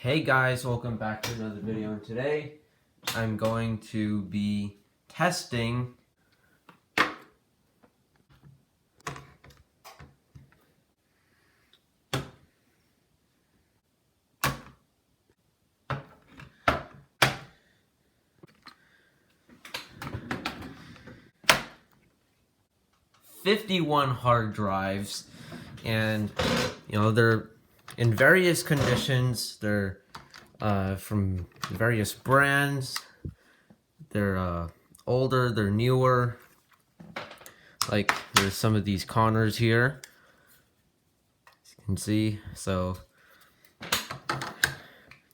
Hey guys, welcome back to another video, and today I'm going to be testing '51 hard drives, and they're in various conditions. They're from various brands. They're older, they're newer. Like there's some of these Connors here, as you can see. So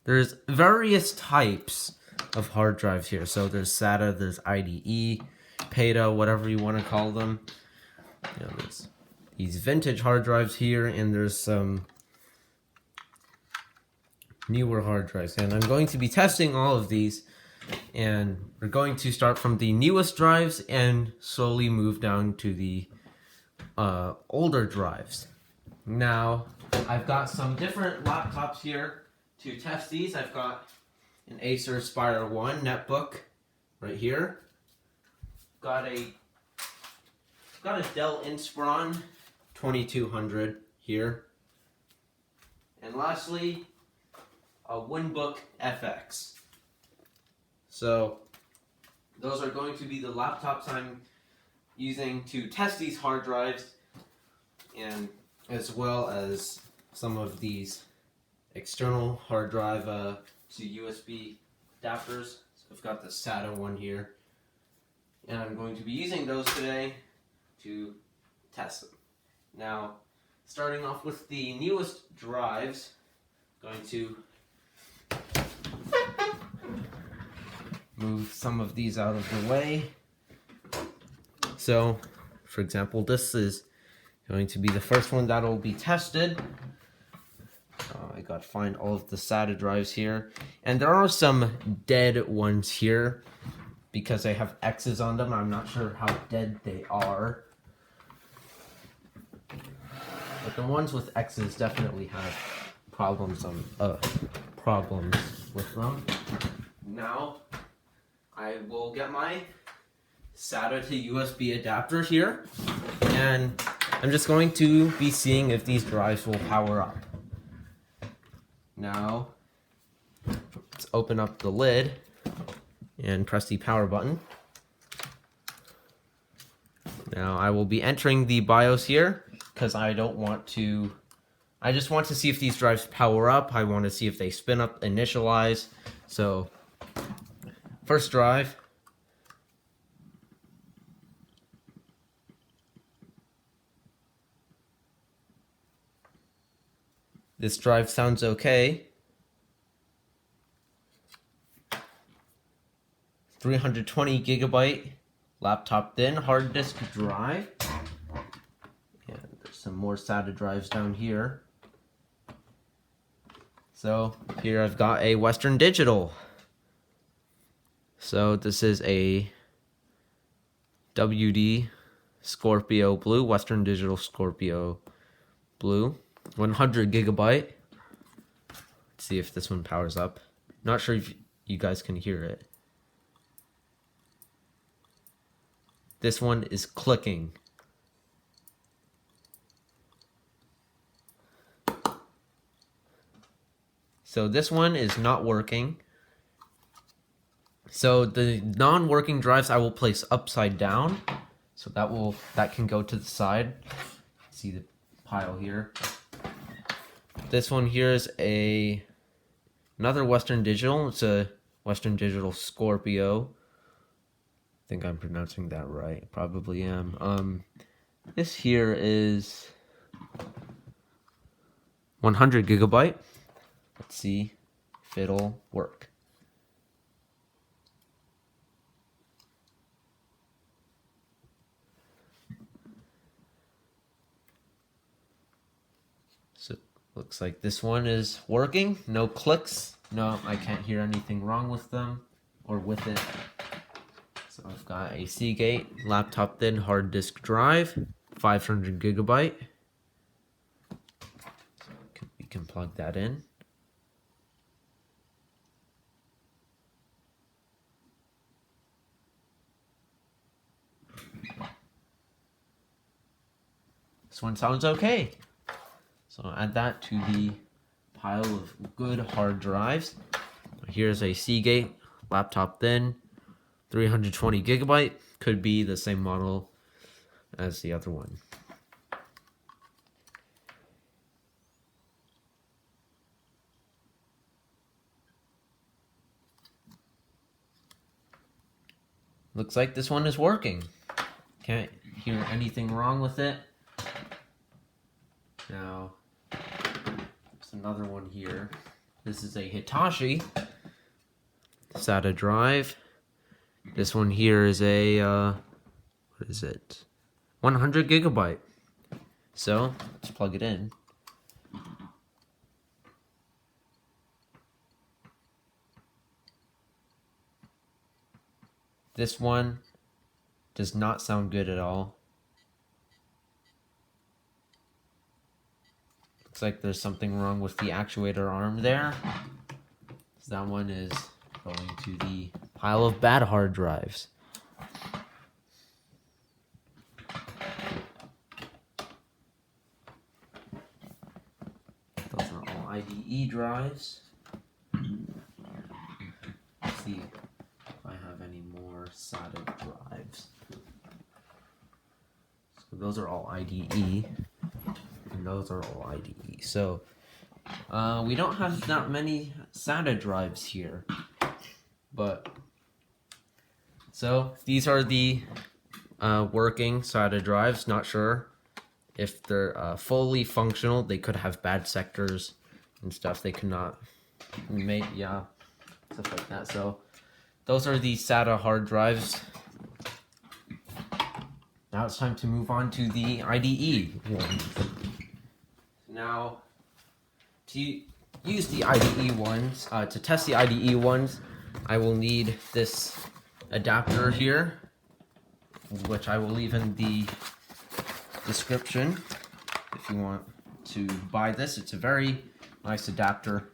there's various types of hard drives here. So there's SATA, there's IDE, PATA, whatever you want to call them. There's these vintage hard drives here, and there's some newer hard drives. And I'm going to be testing all of these, and we're going to start from the newest drives and slowly move down to the older drives. Now, I've got some different laptops here to test these. I've got an Acer Aspire 1 netbook right here. Got a Dell Inspiron 2200 here. And lastly, a Winbook FX. So those are going to be the laptops I'm using to test these hard drives, and as well as some of these external hard drive to USB adapters. So I've got the SATA one here, and I'm going to be using those today to test them. Now, starting off with the newest drives, I'm going to move some of these out of the way. So, for example, this is going to be the first one that will be tested. I got to find all of the SATA drives here, and there are some dead ones here because they have X's on them. I'm not sure how dead they are, but the ones with X's definitely have problems with them. Now, I will get my SATA to USB adapter here, and I'm just going to be seeing if these drives will power up. Now, let's open up the lid and press the power button. Now, I will be entering the BIOS here because I just want to see if these drives power up. I want to see if they spin up, initialize. So, first drive. This drive sounds okay. 320 gigabyte laptop thin hard disk drive. And there's some more SATA drives down here. So here I've got a Western Digital. So this is a WD Scorpio Blue, Western Digital Scorpio Blue, 100 gigabyte. Let's see if this one powers up. Not sure if you guys can hear it. This one is clicking. So this one is not working. So the non-working drives I will place upside down. So that can go to the side. See the pile here. This one here is another Western Digital. It's a Western Digital Scorpio. I think I'm pronouncing that right. Probably am. This here is 100 gigabyte. Let's see if it'll work. So looks like this one is working. No clicks. No, I can't hear anything wrong with them or with it. So I've got a Seagate laptop thin hard disk drive, 500 gigabyte. So we can plug that in. This one sounds okay. So I'll add that to the pile of good hard drives. Here's a Seagate laptop thin, 320 gigabyte. Could be the same model as the other one. Looks like this one is working. Can't hear anything wrong with it. Now, there's another one here. This is a Hitachi SATA drive. This one here is a, what is it? 100 gigabyte. So, let's plug it in. This one does not sound good at all. Looks like there's something wrong with the actuator arm there. So that one is going to the pile of bad hard drives. Those are all IDE drives. Let's see if I have any more SATA drives. So those are all IDE, and those are all IDE. So we don't have that many SATA drives here, but so these are the working SATA drives. Not sure if they're fully functional. They could have bad sectors and stuff. They could not make, yeah, stuff like that. So those are the SATA hard drives. Now it's time to move on to the IDE ones. Now, to use the IDE ones, to test the IDE ones, I will need this adapter here, which I will leave in the description if you want to buy this. It's a very nice adapter.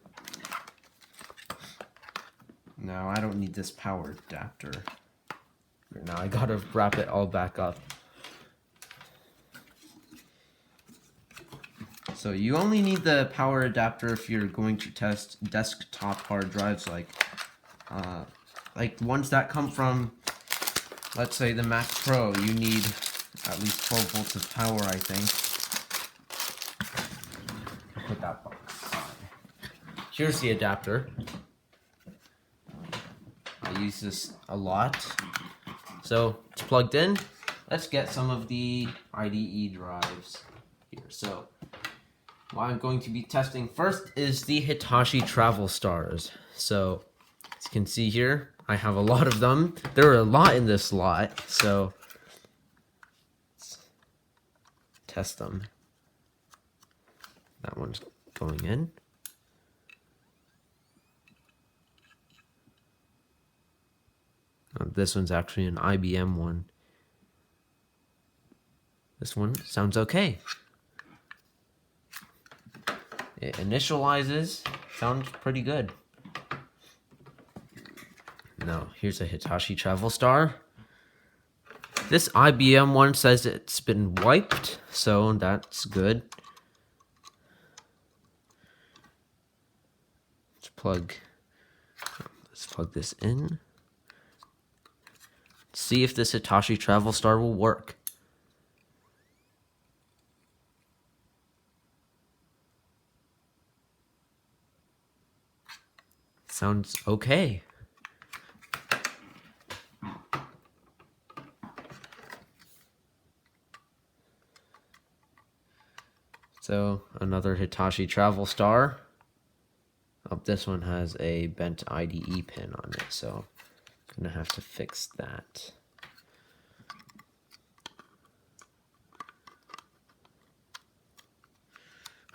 Now, I don't need this power adapter. Now I gotta wrap it all back up. So you only need the power adapter if you're going to test desktop hard drives, like ones that come from, let's say, the Mac Pro. You need at least 12 volts of power, I think. Put that box aside. Here's the adapter. I use this a lot. So it's plugged in. Let's get some of the IDE drives here. So what I'm going to be testing first is the Hitachi Travel Stars. So as you can see here, I have a lot of them. There are a lot in this lot, so let's test them. That one's going in. This one's actually an IBM one. This one sounds okay. It initializes, sounds pretty good. Now, here's a Hitachi Travel Star. This IBM one says it's been wiped, so that's good. Let's plug this in. See if this Hitachi Travel Star will work. Sounds okay. So another Hitachi Travel Star. Oh, this one has a bent IDE pin on it, so I'm gonna have to fix that.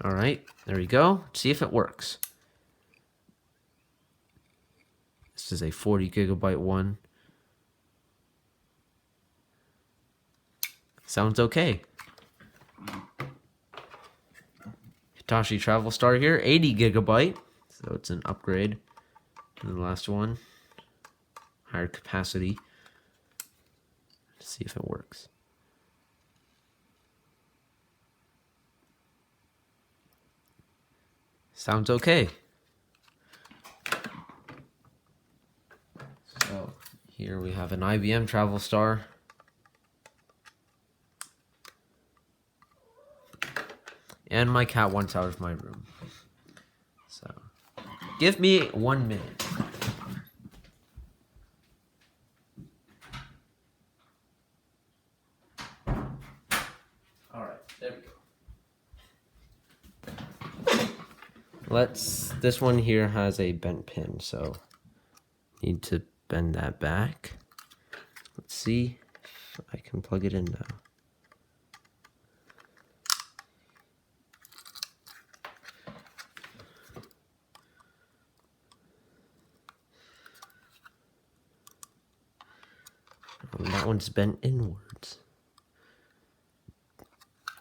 All right, there we go. See if it works. This is a 40 gigabyte one. Sounds okay. Hitachi Travel Star here, 80 gigabyte. So it's an upgrade to the last one. Higher capacity. Let's see if it works. Sounds okay. So here we have an IBM Travel Star. And my cat wants out of my room. So give me 1 minute. Alright, there we go. This one here has a bent pin, so need to bend that back. Let's see if I can plug it in now. That one's bent inwards.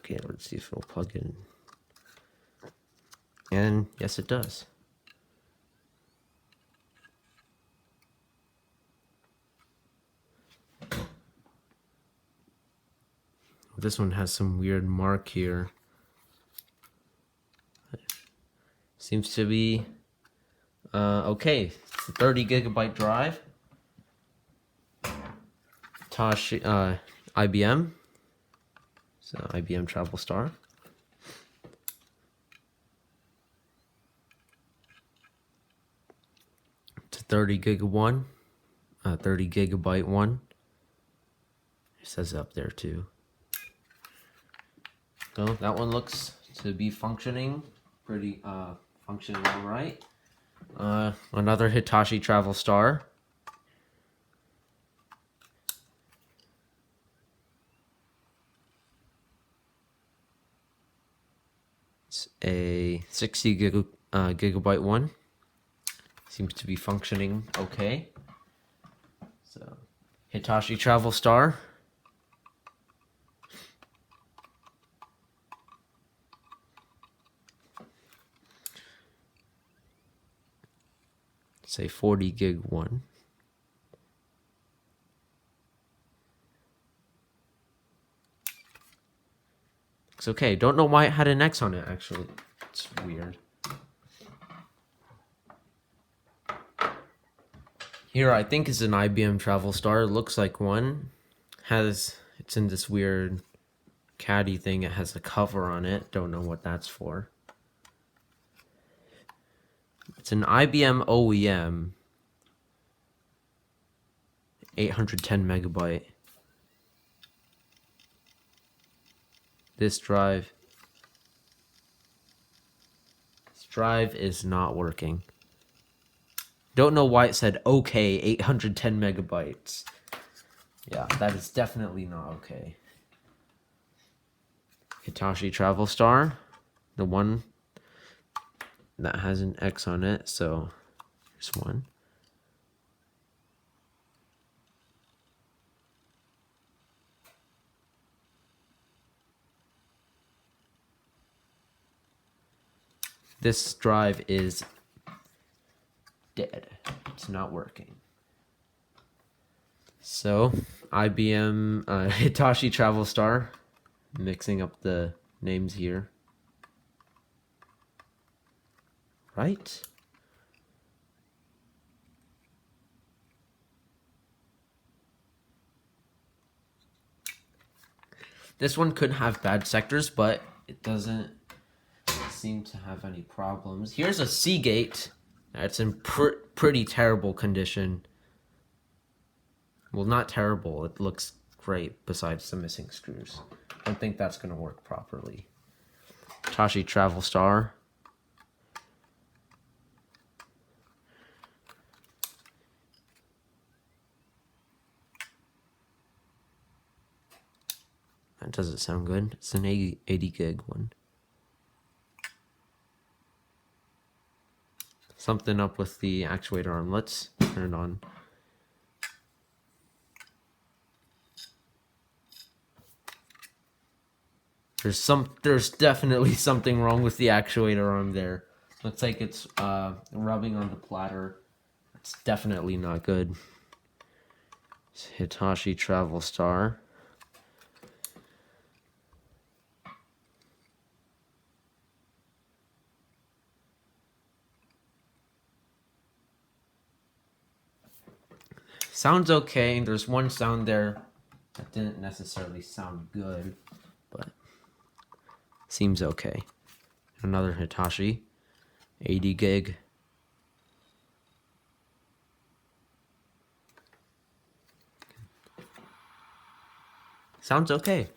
Okay, let's see if it'll plug in. And yes, it does. This one has some weird mark here. Seems to be okay. It's a 30 gigabyte drive. IBM. So IBM Travel Star. It's a 30 gigabyte one. It says up there too. So that one looks to be functioning pretty functioning all right. Another Hitachi Travel Star. It's a 60 gigabyte one. Seems to be functioning okay. So Hitachi Travel Star. It's a 40 gig one. Looks okay. Don't know why it had an X on it, actually. It's weird. Here, I think is an IBM Travel Star. It looks like one. It's in this weird caddy thing. It has a cover on it. Don't know what that's for. It's an IBM OEM. 810 megabyte. This drive is not working. Don't know why it said okay, 810 megabytes. Yeah, that is definitely not okay. Hitachi Travel Star, the one that has an X on it, so here's one. This drive is dead. It's not working. So, IBM Hitachi Travel Star, mixing up the names here. Right? This one could have bad sectors, but it doesn't seem to have any problems. Here's a Seagate. It's in pretty terrible condition. Well, not terrible. It looks great besides the missing screws. I don't think that's going to work properly. Hitachi Travel Star. That doesn't sound good. It's an 80 gig one. Something up with the actuator arm. Let's turn it on. There's definitely something wrong with the actuator arm there. Looks like it's rubbing on the platter. It's definitely not good. It's Hitachi Travel Star. Sounds okay. There's one sound there that didn't necessarily sound good, but seems okay. Another Hitachi, 80 gig. Sounds okay.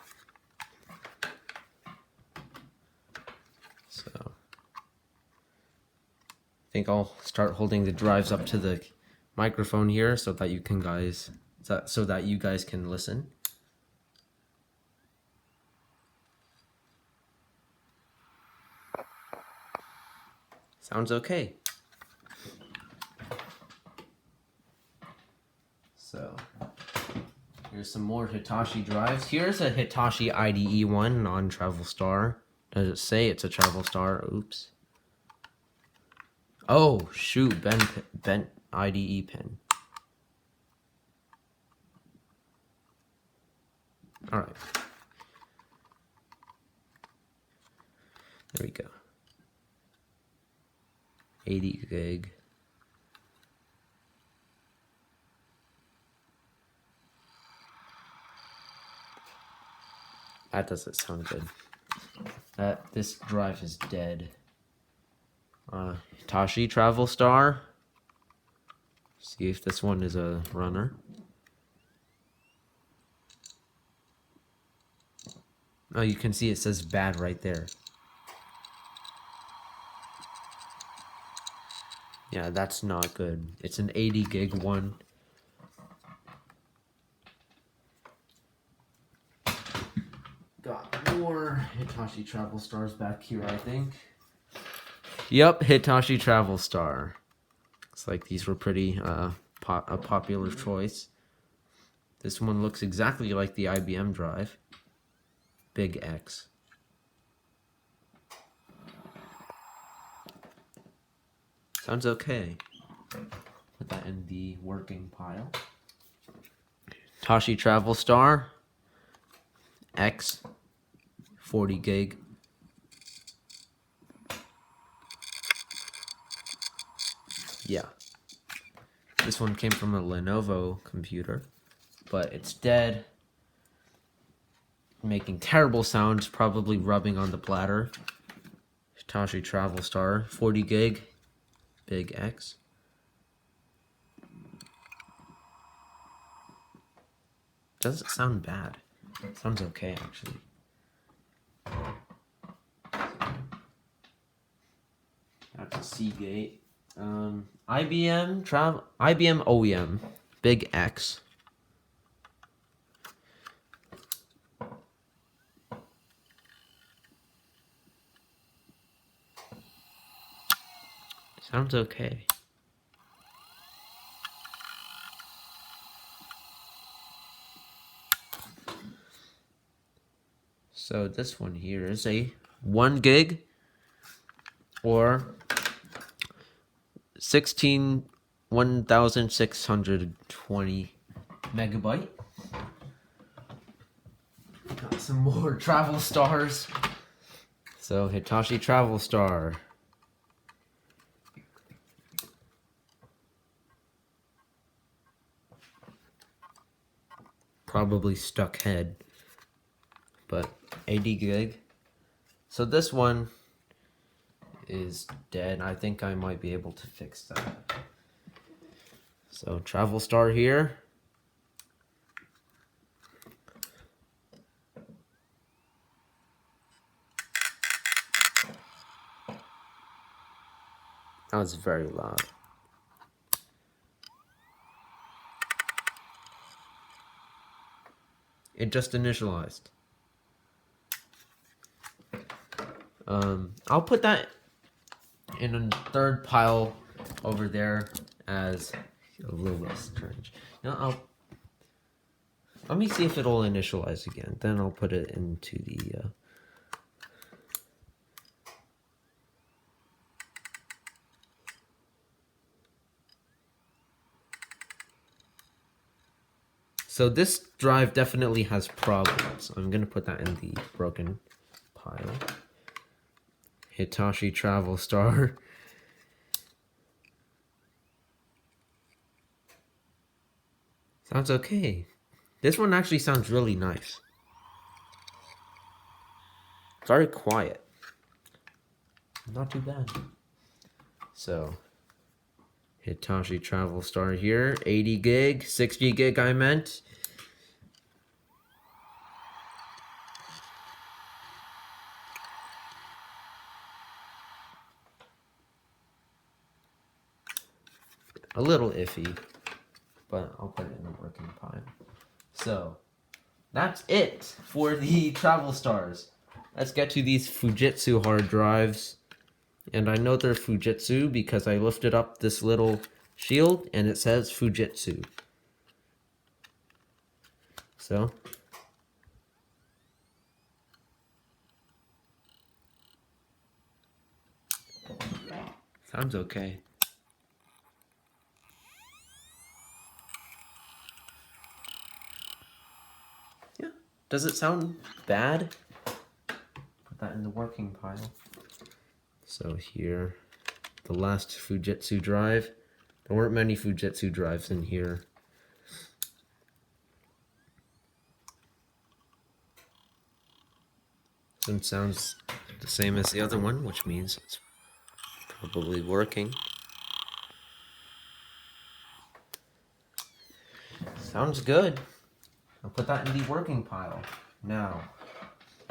So I think I'll start holding the drives up to the microphone here so that you can listen. Sounds okay. So here's some more Hitachi drives. Here's a Hitachi IDE one, non-Travel Star. Does it say it's a Travel Star? Oops. Oh, shoot, bent IDE pin. All right. There we go. 80 gig. That doesn't sound good. This drive is dead. Hitachi Travel Star. See if this one is a runner. Oh, you can see it says bad right there. Yeah, that's not good. It's an 80 gig one. Got more Hitachi Travel Stars back here, I think. Yep, Hitachi Travel Star. Looks like these were pretty a popular choice. This one looks exactly like the IBM drive. Big X. Sounds okay. Put that in the working pile. Hitachi Travel Star X 40 gig. Yeah. This one came from a Lenovo computer, but it's dead. Making terrible sounds, probably rubbing on the bladder. Hitachi Travel Star 40 gig. Big X. Doesn't sound bad. It sounds okay, actually. That's a Seagate. IBM OEM. Big X. Sounds okay. So this one here is a 1 gig or 1620 megabyte. Got some more Travel Stars. So Hitachi Travel Star. Probably stuck head, but 80 gig. So this one is dead. I think I might be able to fix that. So Travel Star here. That was very loud. It just initialized. I'll put that in a third pile over there as a little less strange. Now let me see if it'll initialize again. Then I'll put it into the So this drive definitely has problems. I'm gonna put that in the broken pile. Hitachi Travel Star. Sounds okay. This one actually sounds really nice. Very quiet. Not too bad. So, Hitachi Travel Star here. 80 gig, 60 gig I meant. A little iffy, but I'll put it in the working pile. So, that's it for the Travel Stars. Let's get to these Fujitsu hard drives. And I know they're Fujitsu because I lifted up this little shield and it says Fujitsu. So, sounds okay. Yeah, does it sound bad? Put that in the working pile. So here, the last Fujitsu drive. There weren't many Fujitsu drives in here. This one sounds the same as the other one, which means it's probably working. Sounds good. I'll put that in the working pile. Now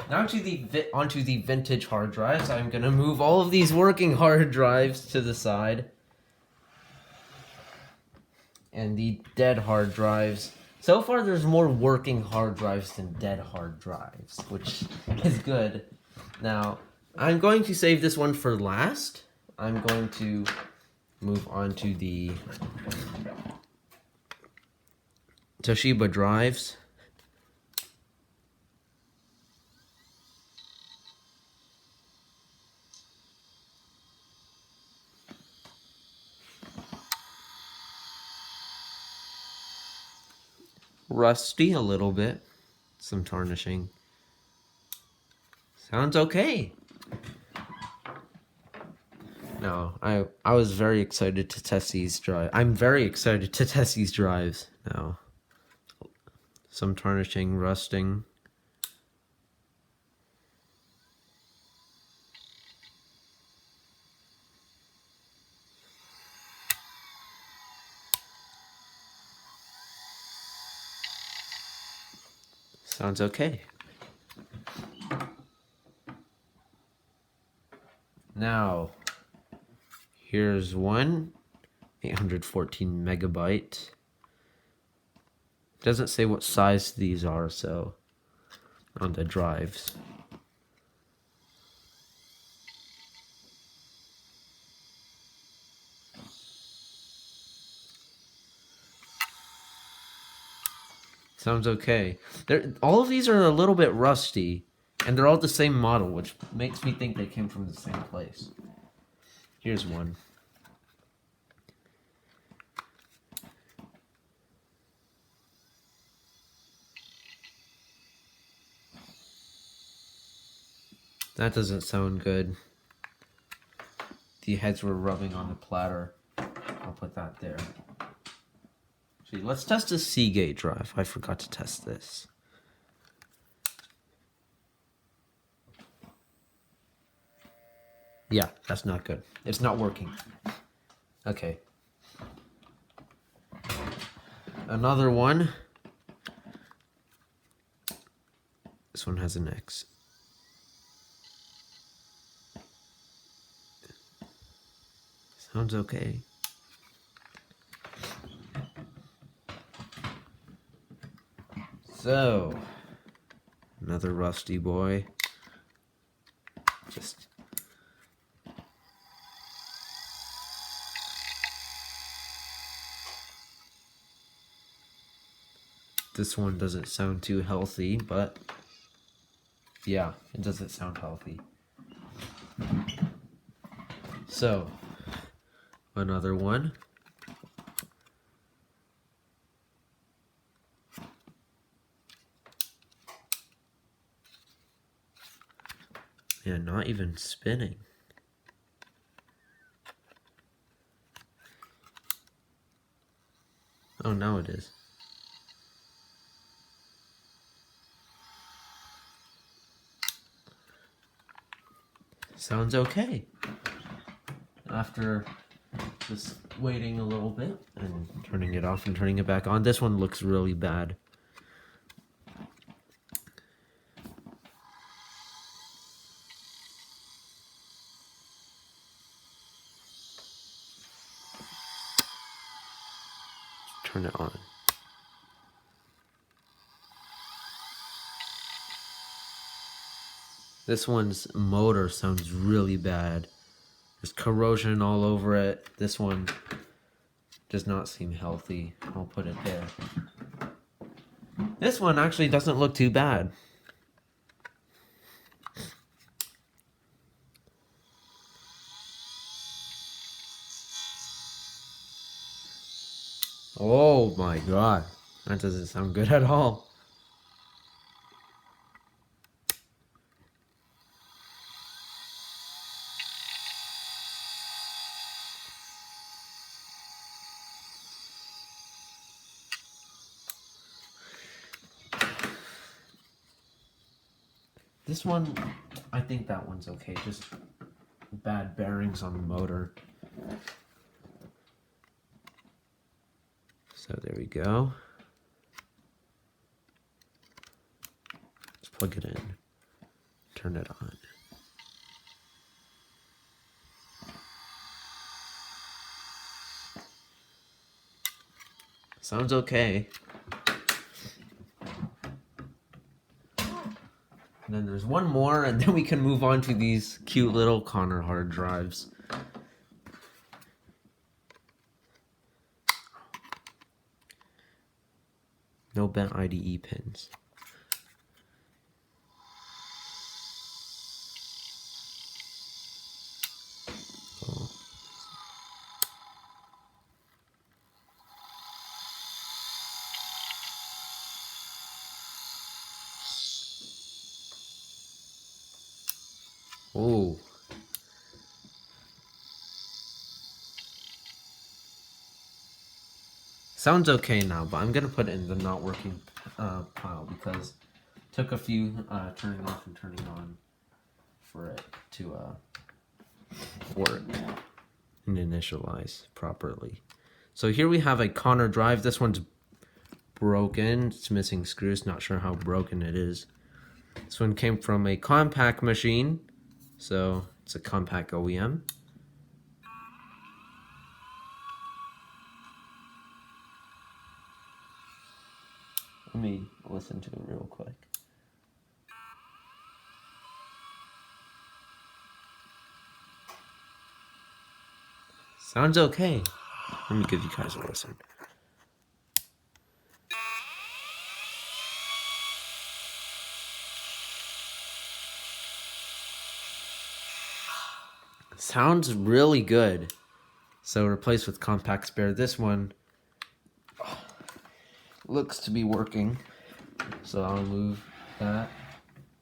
onto the vintage hard drives. I'm gonna move all of these working hard drives to the side. And the dead hard drives. So far there's more working hard drives than dead hard drives, which is good. Now, I'm going to save this one for last. I'm going to move on to the Toshiba drives. Rusty a little bit. Some tarnishing. Sounds okay. No, I was very excited to test these drives. I'm very excited to test these drives now. Some tarnishing, rusting. Sounds okay. Now, here's one 814 megabyte. Doesn't say what size these are, so on the drives. Sounds okay. All of these are a little bit rusty, and they're all the same model, which makes me think they came from the same place. Here's one. That doesn't sound good. The heads were rubbing on the platter. I'll put that there. See, let's test a Seagate drive. I forgot to test this. Yeah, that's not good. It's not working. Okay. Another one. This one has an X. Sounds okay. So, another rusty boy. Just this one doesn't sound too healthy, but yeah, it doesn't sound healthy. So, another one. Yeah, not even spinning. Oh, now it is. Sounds okay. After just waiting a little bit and turning it off and turning it back on, this one looks really bad. Turn it on. This one's motor sounds really bad. There's corrosion all over it. This one does not seem healthy. I'll put it there. This one actually doesn't look too bad. Oh my god. That doesn't sound good at all. This one, I think that one's okay. Just bad bearings on the motor. So there we go. Let's plug it in. Turn it on. Sounds okay. And then there's one more, and then we can move on to these cute little Connor hard drives. No bent IDE pins. Oh. Oh. Sounds okay now, but I'm gonna put it in the not working pile because it took a few turning off and turning on for it to work and initialize properly. So here we have a Connor drive. This one's broken. It's missing screws. Not sure how broken it is. This one came from a compact machine, so it's a compact OEM. Let me listen to it real quick. Sounds okay. Let me give you guys a listen. Sounds really good. So replaced with compact spare. This one looks to be working. So I'll move that.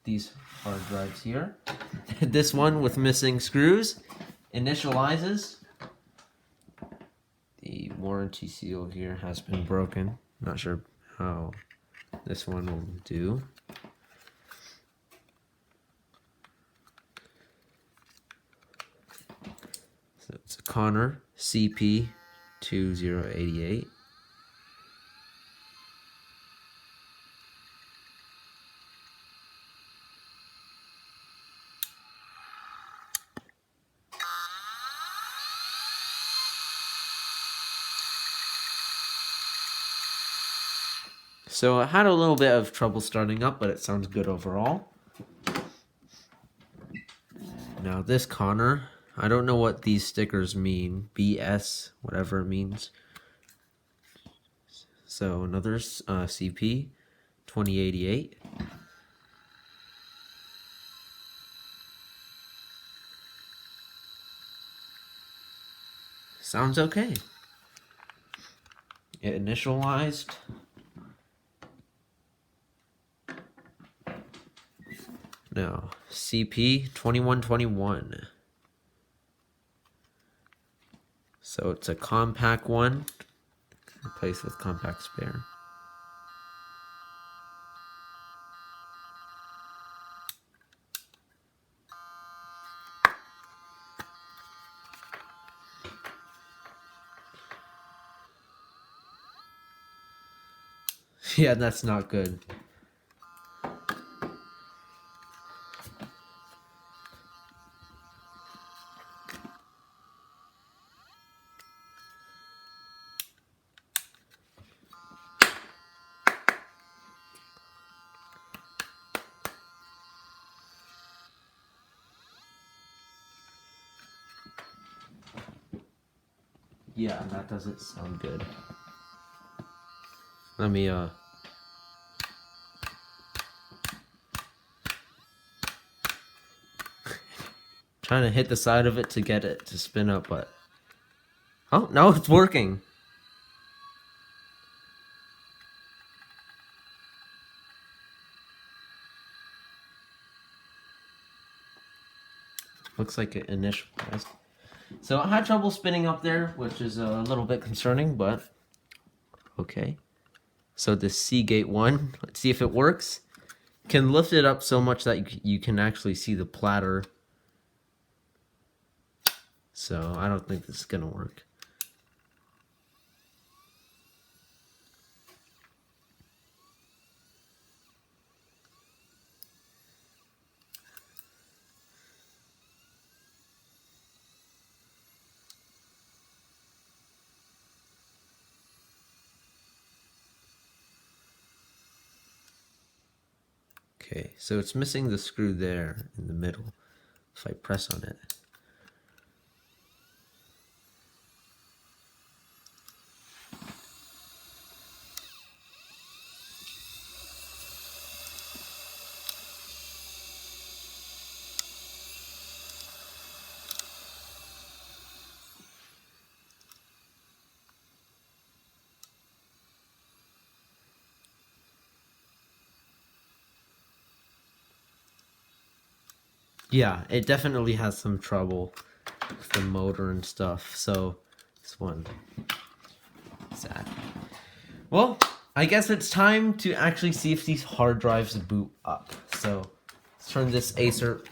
These hard drives here. This one with missing screws initializes. The warranty seal here has been broken. Not sure how this one will do. So it's a Connor CP2088. So I had a little bit of trouble starting up, but it sounds good overall. Now this Connor, I don't know what these stickers mean. BS, whatever it means. So another CP 2088. Sounds okay. It initialized. Now, CP 2121. So it's a compact one, replaced with compact spare. Yeah, that's not good. Yeah, that doesn't sound good. Let me trying to hit the side of it to get it to spin up, but oh, no, it's working. Looks like it initialized. So I had trouble spinning up there, which is a little bit concerning, but okay. So the Seagate 1, let's see if it works. Can lift it up so much that you can actually see the platter. So I don't think this is gonna work. Okay, so it's missing the screw there in the middle. If I press on it. Yeah, it definitely has some trouble with the motor and stuff. So this one, sad. Well, I guess it's time to actually see if these hard drives boot up. So let's turn this Acer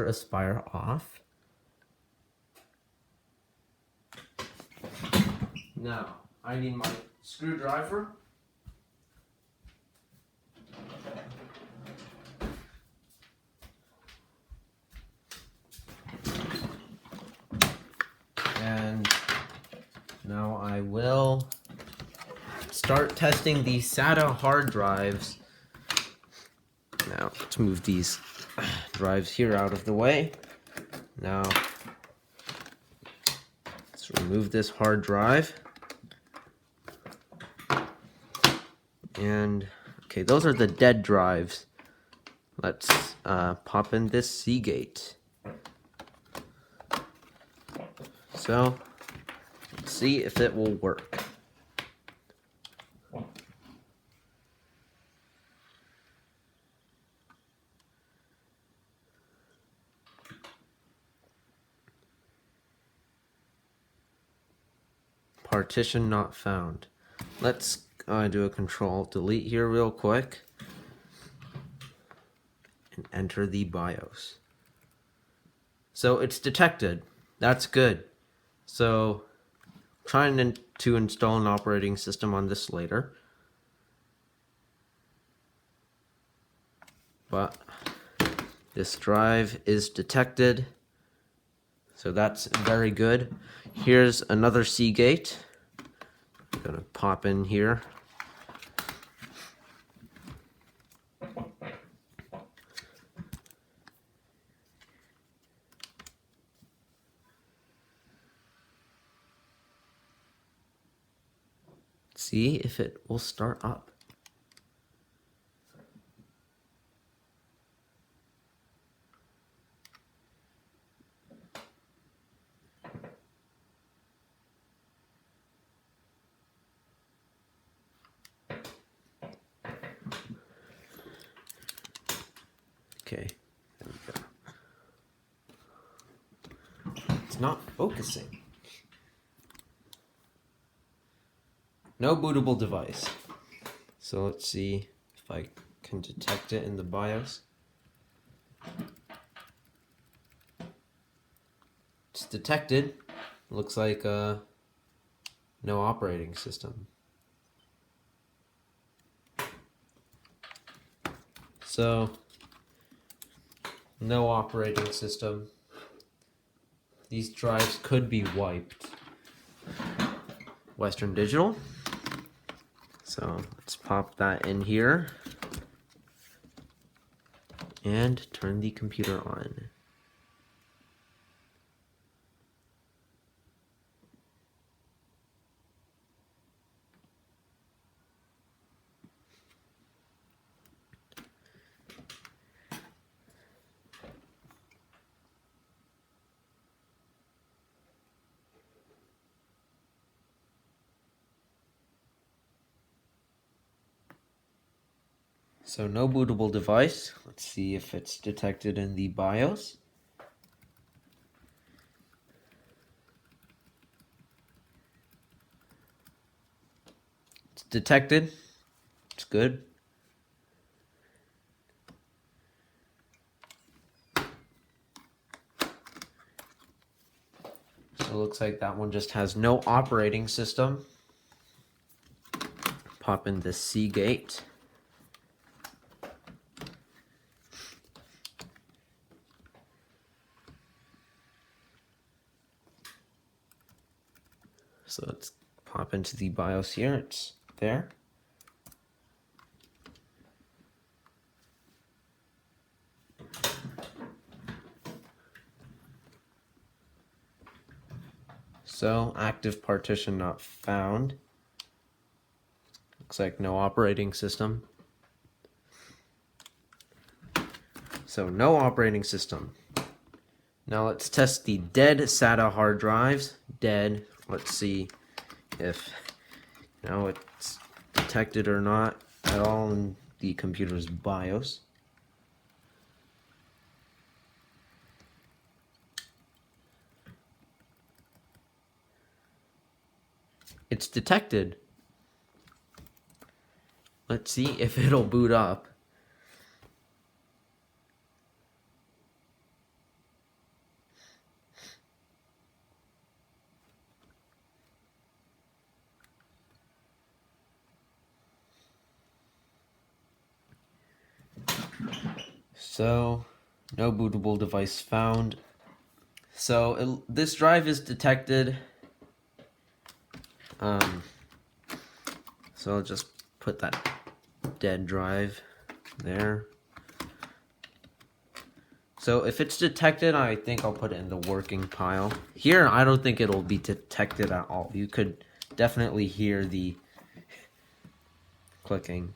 Aspire off. Now I need my screwdriver. And now I will start testing the SATA hard drives. Now let's move these drives here out of the way. Now let's remove this hard drive. And okay, those are the dead drives. Let's pop in this Seagate. So let's see if it will work. Partition not found. Let's do a control delete here real quick and enter the BIOS. So it's detected. That's good. So trying to install an operating system on this later. But this drive is detected. So that's very good. Here's another Seagate. I'm gonna pop in here. See if it will start up. Okay, there we go. It's not focusing. No bootable device. So let's see if I can detect it in the BIOS. It's detected. Looks like no operating system. So, no operating system. These drives could be wiped. Western Digital. So let's pop that in here and turn the computer on. So no bootable device. Let's see if it's detected in the BIOS. It's detected. It's good. So it looks like that one just has no operating system. Pop in the Seagate. So let's pop into the BIOS here. It's there. So active partition not found. Looks like no operating system. So no operating system. Now let's test the dead SATA hard drives. Dead. Let's see if it's detected or not at all in the computer's BIOS. It's detected. Let's see if it'll boot up. So, no bootable device found. So, this drive is detected. So I'll just put that dead drive there. So if it's detected, I think I'll put it in the working pile. Here, I don't think it'll be detected at all. You could definitely hear the clicking.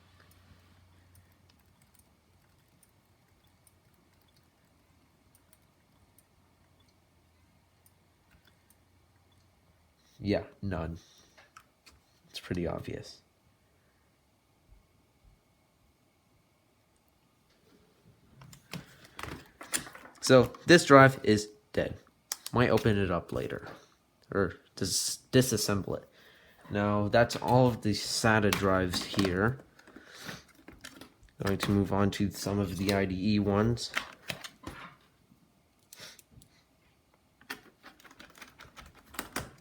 Yeah, none. It's pretty obvious. So this drive is dead. Might open it up later, or disassemble it. Now that's all of the SATA drives here. Going to move on to some of the IDE ones.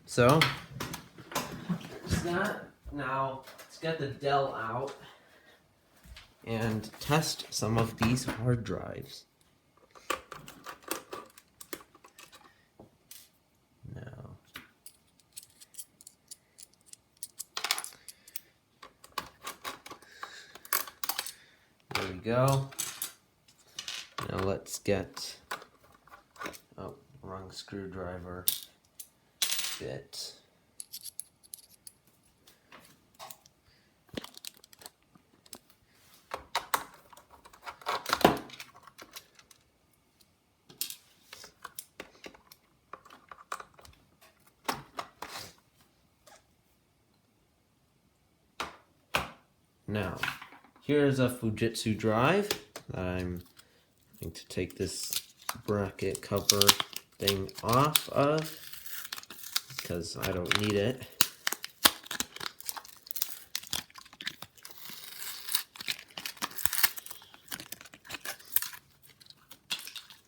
So that's that. Now let's get the Dell out and test some of these hard drives. Now, there we go. Now let's get, oh, wrong screwdriver bit. Now, here's a Fujitsu drive that I'm going to take this bracket cover thing off of because I don't need it.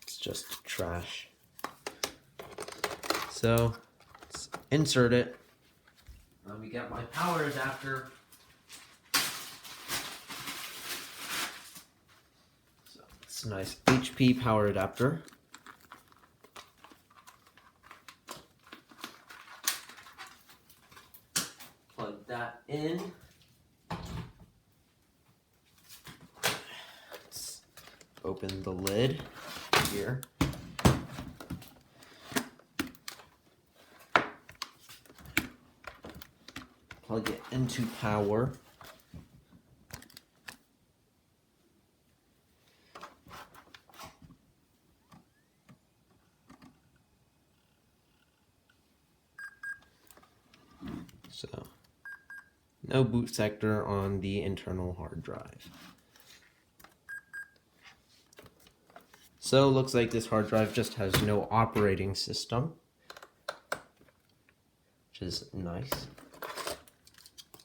It's just trash. So, let's insert it. Let me get my power adapter. this nice HP power adapter. Plug that in. Let's open the lid here. Plug it into power. So, no boot sector on the internal hard drive. So, looks like this hard drive just has no operating system, which is nice.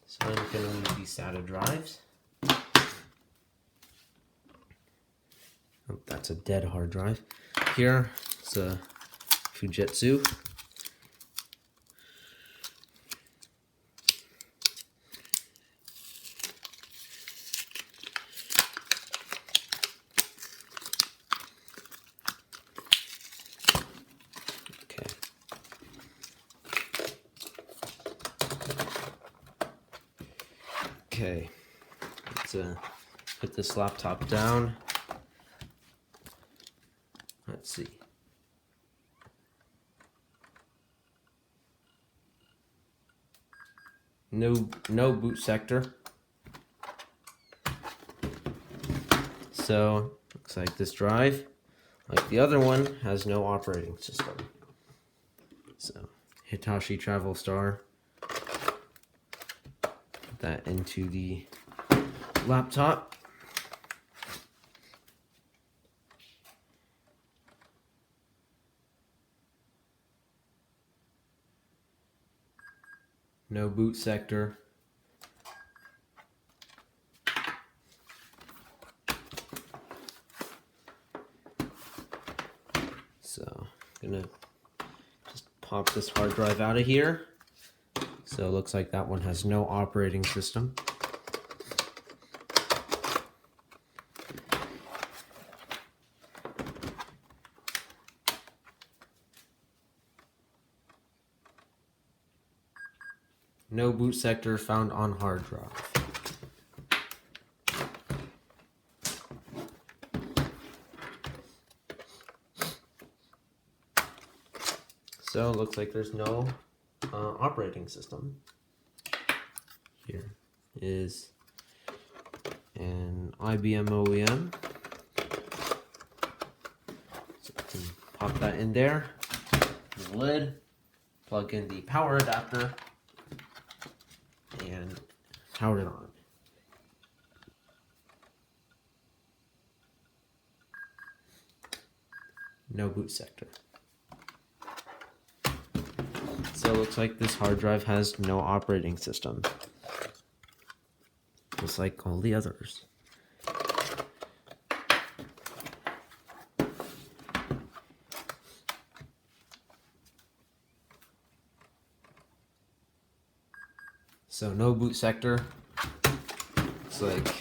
So, I'm going to leave these SATA drives. Oh, that's a dead hard drive. Here, it's a Fujitsu. Okay, let's put this laptop down. Let's see. No boot sector. So, looks like this drive, like the other one, has no operating system. So, Hitachi Travel Star. That into the laptop. No boot sector. So I'm gonna just pop this hard drive out of here. So it looks like that one has no operating system. No boot sector found on hard drive. So it looks like there's no operating system. Here is an IBM OEM. So I can pop that in there. The lid. Plug in the power adapter. And power it on. No boot sector. So it looks like this hard drive has no operating system, just like all the others. So no boot sector. It's like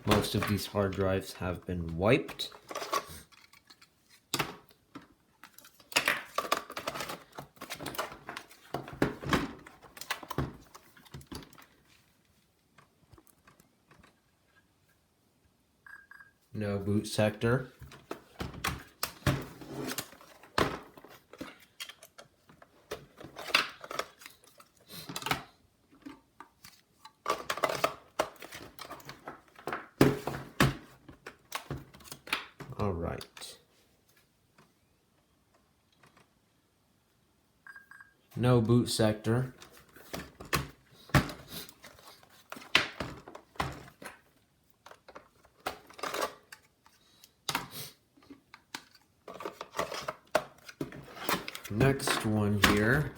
most of these hard drives have been wiped. No boot sector. All right. No boot sector. Next one here.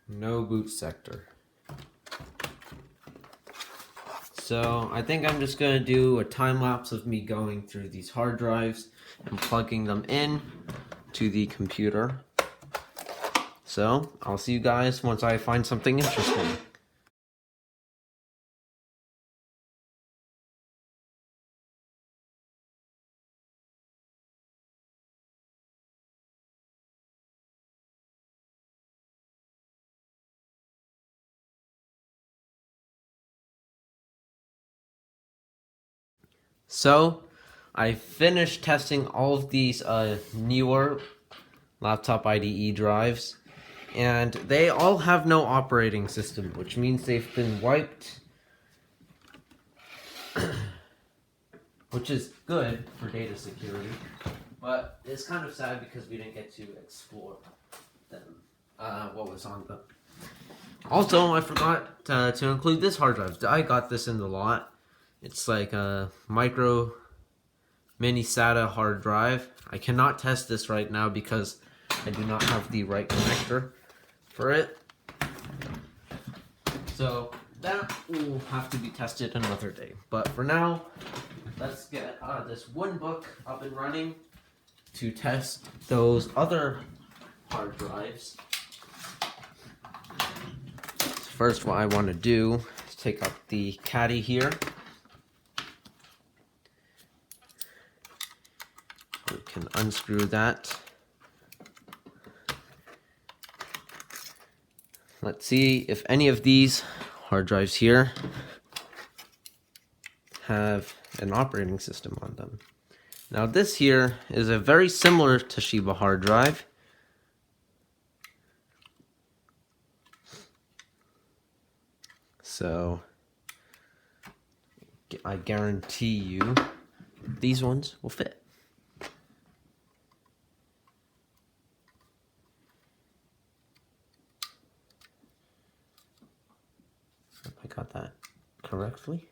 No boot sector. So I think I'm just going to do a time lapse of me going through these hard drives and plugging them in to the computer. So I'll see you guys once I find something interesting. So, I finished testing all of these newer laptop IDE drives, and they all have no operating system, which means they've been wiped, which is good for data security, but it's kind of sad because we didn't get to explore them, what was on them. Also, I forgot to include this hard drive. I got this in the lot. It's like a micro mini SATA hard drive. I cannot test this right now because I do not have the right connector for it. So that will have to be tested another day. But for now, let's get this one book up and running to test those other hard drives. First, what I want to do is take out the caddy here. We can unscrew that. Let's see if any of these hard drives here have an operating system on them. Now this here is a very similar Toshiba hard drive. So I guarantee you these ones will fit. I got that correctly.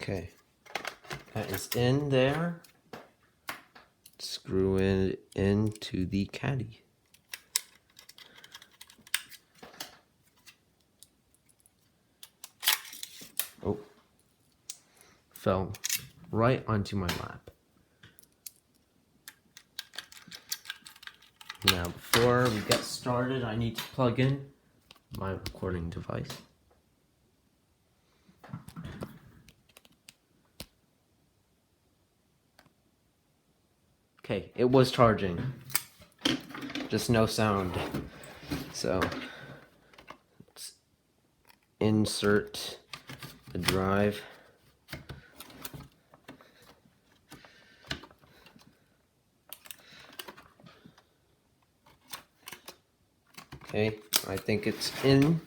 Okay, that is in there. Screw it into the caddy. Oh, fell right onto my lap. Now, before we get started, I need to plug in my recording device. Okay, it was charging, just no sound. So, let's insert the drive. Okay, I think it's in.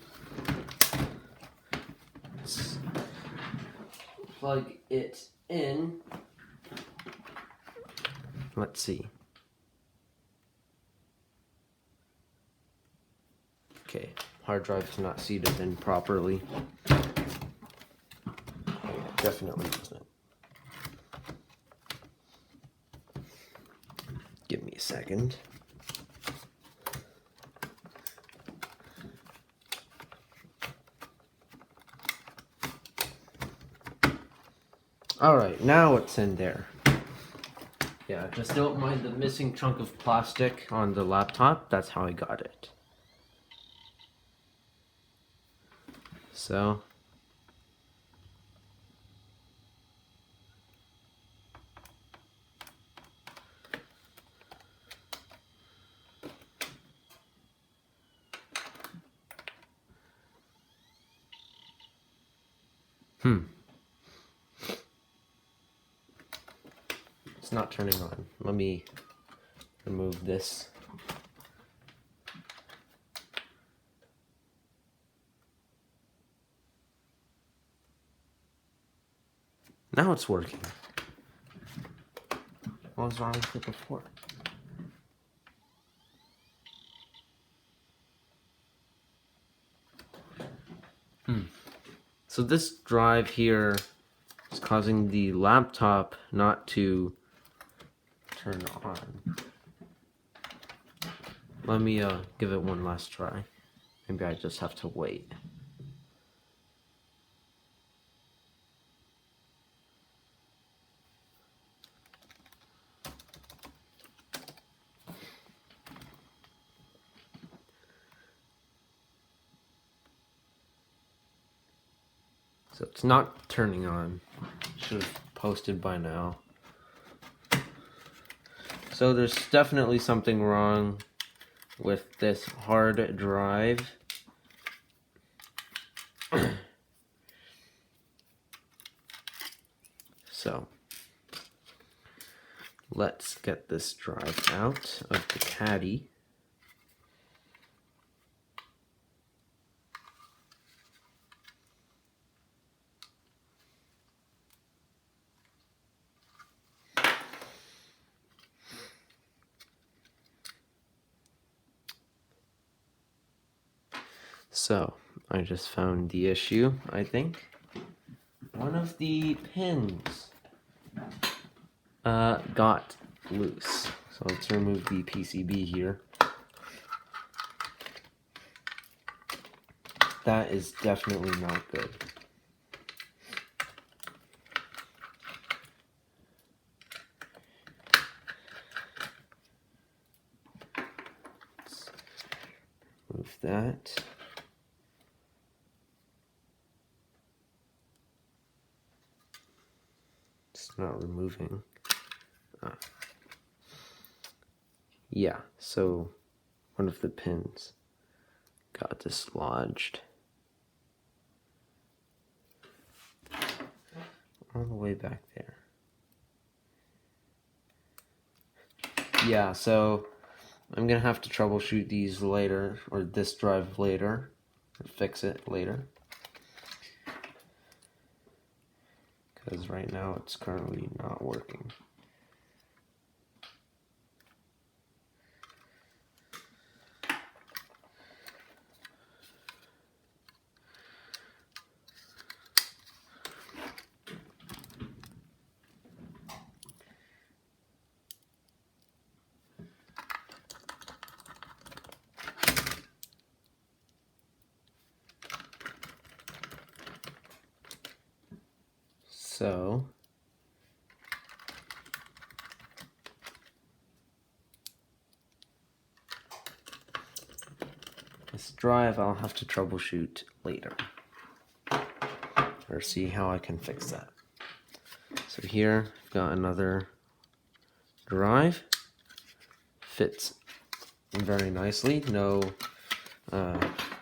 Let's plug it in. Let's see. Okay, hard drive is not seated in properly. Oh, yeah, definitely wasn't. Give me a second. Alright, now it's in there. Yeah, just don't mind the missing chunk of plastic on the laptop. That's how I got it. So, it's not turning on. Let me remove this. Now it's working. What was wrong with it before? So this drive here is causing the laptop not to turn on. Let me give it one last try. Maybe I just have to wait. So it's not turning on. Should have posted by now. So there's definitely something wrong with this hard drive. So let's get this drive out of the caddy. So I just found the issue, I think. One of the pins got loose. So let's remove the PCB here. That is definitely not good. Let's move that. It's not removing. Yeah, so one of the pins got dislodged. All the way back there. Yeah, so I'm gonna have to troubleshoot these later, or this drive later, or fix it later. Because right now it's currently not working. So this drive I'll have to troubleshoot later, or see how I can fix that. So here I've got another drive, fits very nicely, no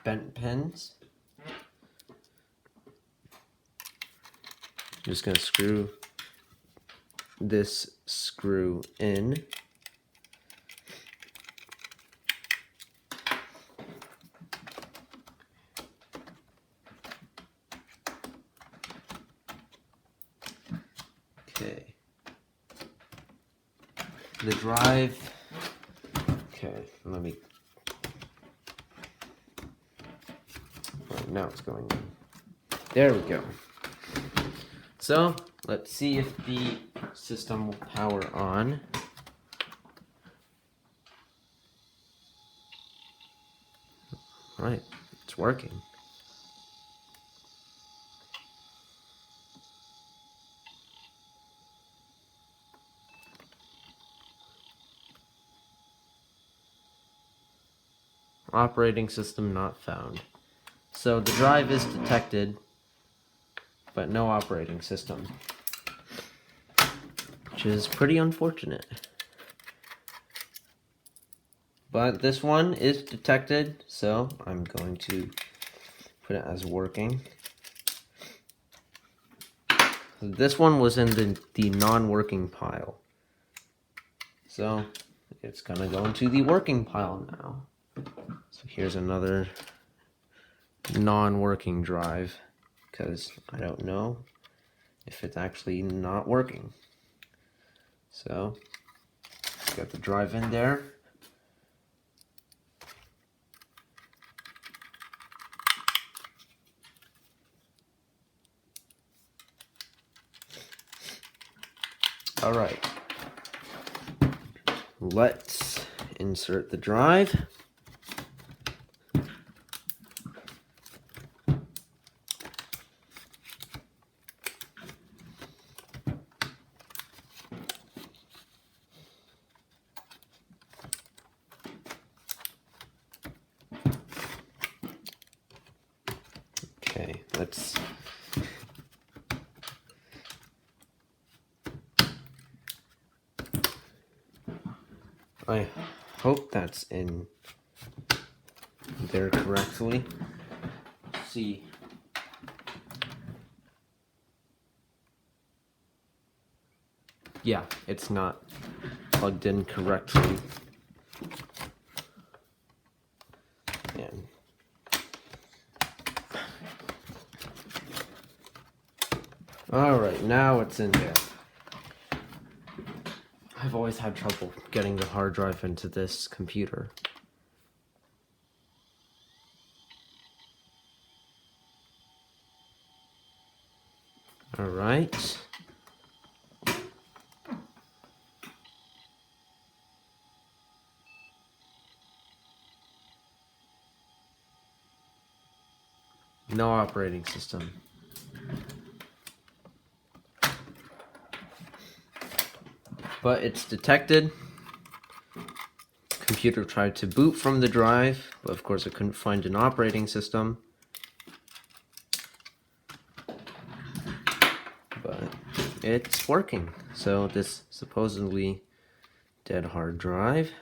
bent pins. I'm just going to screw this screw in. Okay. The drive. Okay, let me. Right, now it's going in. There we go. So let's see if the system will power on. Right, it's working. Operating system not found. So the drive is detected, but no operating system, which is pretty unfortunate. But this one is detected, so I'm going to put it as working. This one was in the non-working pile, so it's gonna go into the working pile now. So here's another non-working drive, because I don't know if it's actually not working. So got the drive in there. All right, let's insert the drive. Okay, let's I hope that's in there correctly. Let's see. Yeah, it's not plugged in correctly. And alright, now it's in there. I've always had trouble getting the hard drive into this computer. Alright. No operating system. But it's detected. Computer tried to boot from the drive, but of course it couldn't find an operating system. But it's working. So this supposedly dead hard drive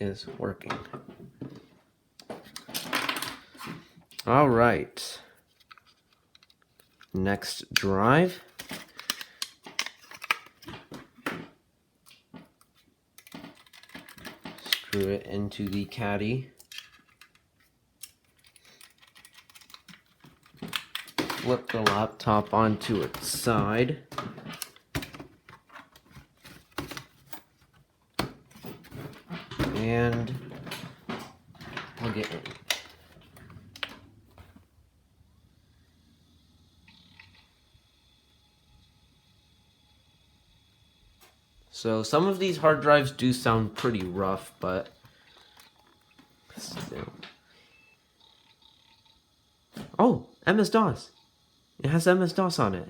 is working. All right. Next drive. Screw it into the caddy. Flip the laptop onto its side. And plug it in. So some of these hard drives do sound pretty rough, but still. Oh, MS-DOS. It has MS-DOS on it.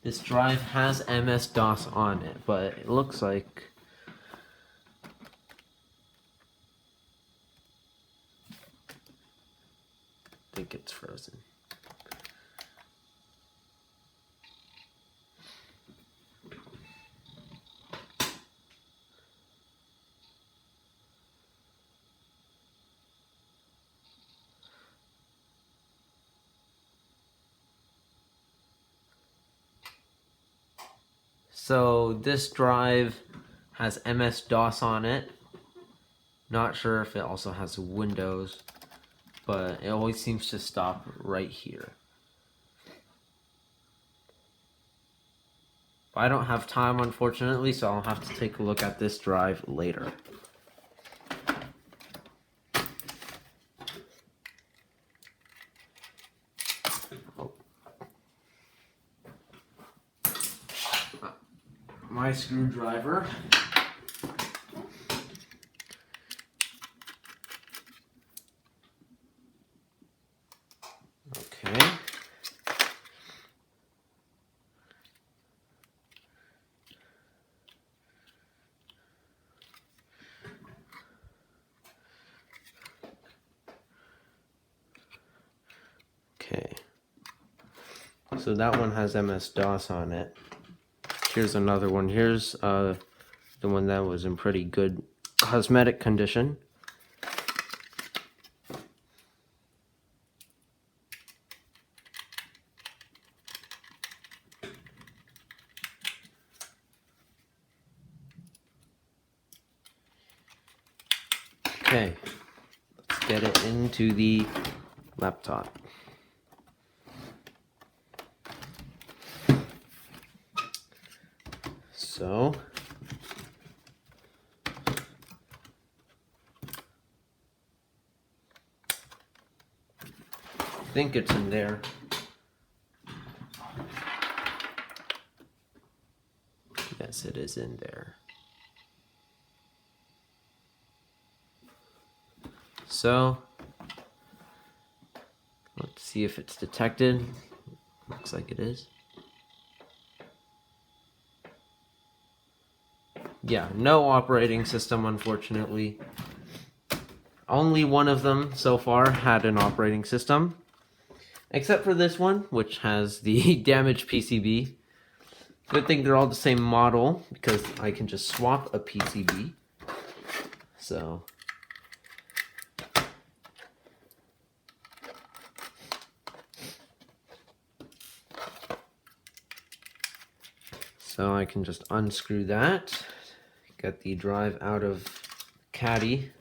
This drive has MS-DOS on it, but it looks like I think it's frozen. So this drive has MS-DOS on it. Not sure if it also has Windows, but it always seems to stop right here. I don't have time, unfortunately, so I'll have to take a look at this drive later. My screwdriver. Okay. Okay. So that one has MS-DOS on it. Here's another one. Here's the one that was in pretty good cosmetic condition. Okay, let's get it into the laptop. So, I think it's in there. Yes, it is in there. So, let's see if it's detected. Looks like it is. yeah, no operating system, unfortunately. Only one of them so far had an operating system, except for this one, which has the damaged PCB. Good thing they're all the same model, because I can just swap a PCB. So I can just unscrew that, get the drive out of caddy.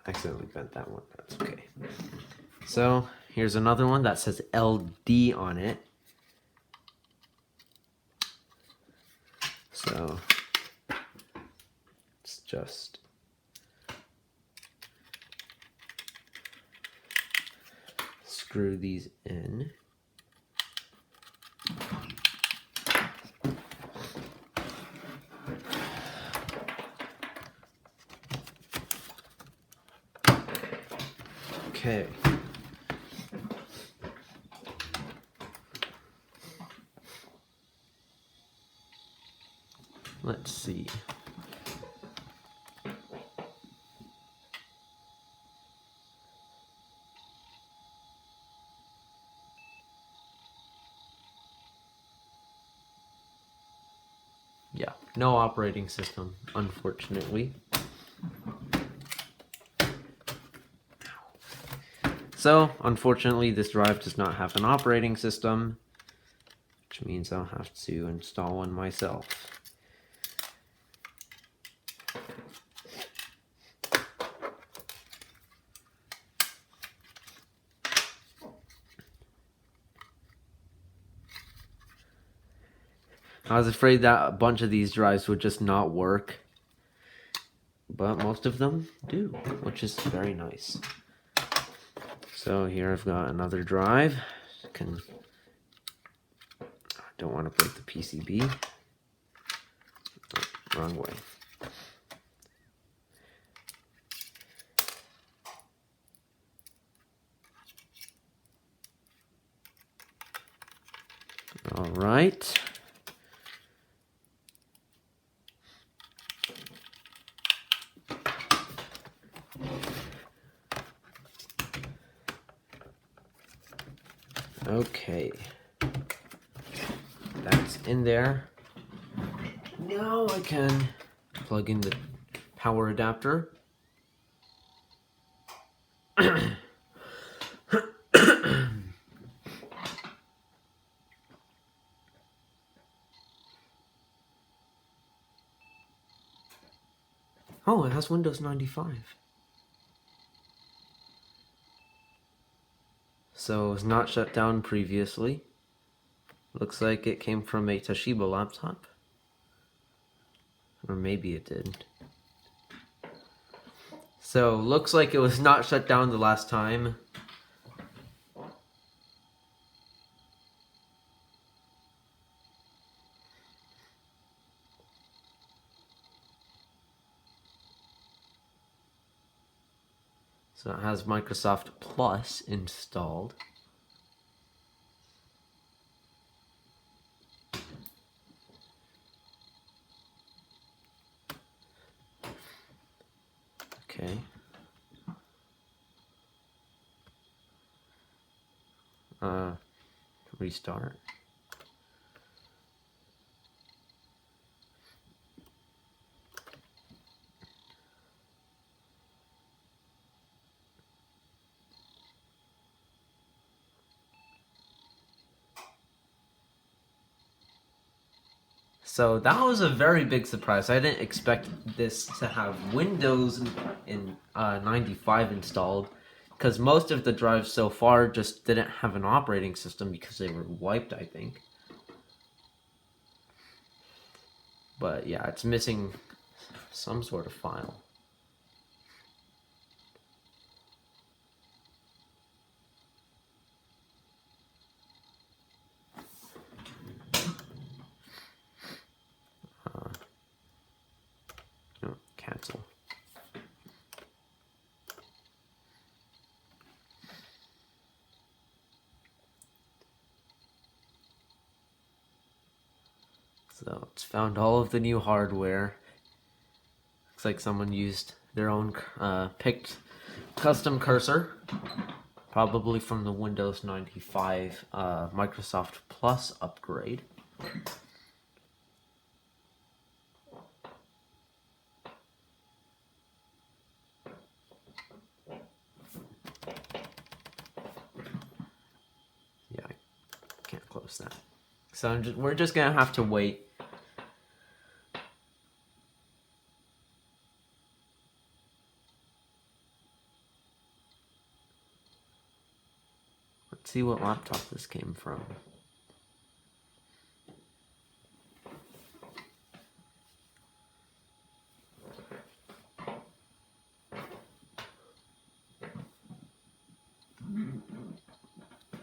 Accidentally bent that one, that's okay. So here's another one that says LD on it. So it's just screw these in. Okay. Let's see. Yeah, no operating system, unfortunately. So, unfortunately, this drive does not have an operating system, which means I'll have to install one myself. I was afraid that a bunch of these drives would just not work, but most of them do, which is very nice. So here I've got another drive. Don't want to break the PCB. Oh, wrong way. All right. Okay. That's in there. Now I can plug in the power adapter. Oh, it has Windows 95. So it's not shut down previously. Looks like it came from a Toshiba laptop. Or maybe it did. So looks like it was not shut down the last time. So it has Microsoft Plus installed. Okay. Restart. So that was a very big surprise. I didn't expect this to have Windows in 95 installed, because most of the drives so far just didn't have an operating system because they were wiped, I think. But yeah, it's missing some sort of file. No, cancel. So it's found all of the new hardware. Looks like someone used their own picked custom cursor, probably from the Windows 95 Microsoft Plus upgrade. Yeah, I can't close that. So we're just gonna have to wait. Let's see what laptop this came from.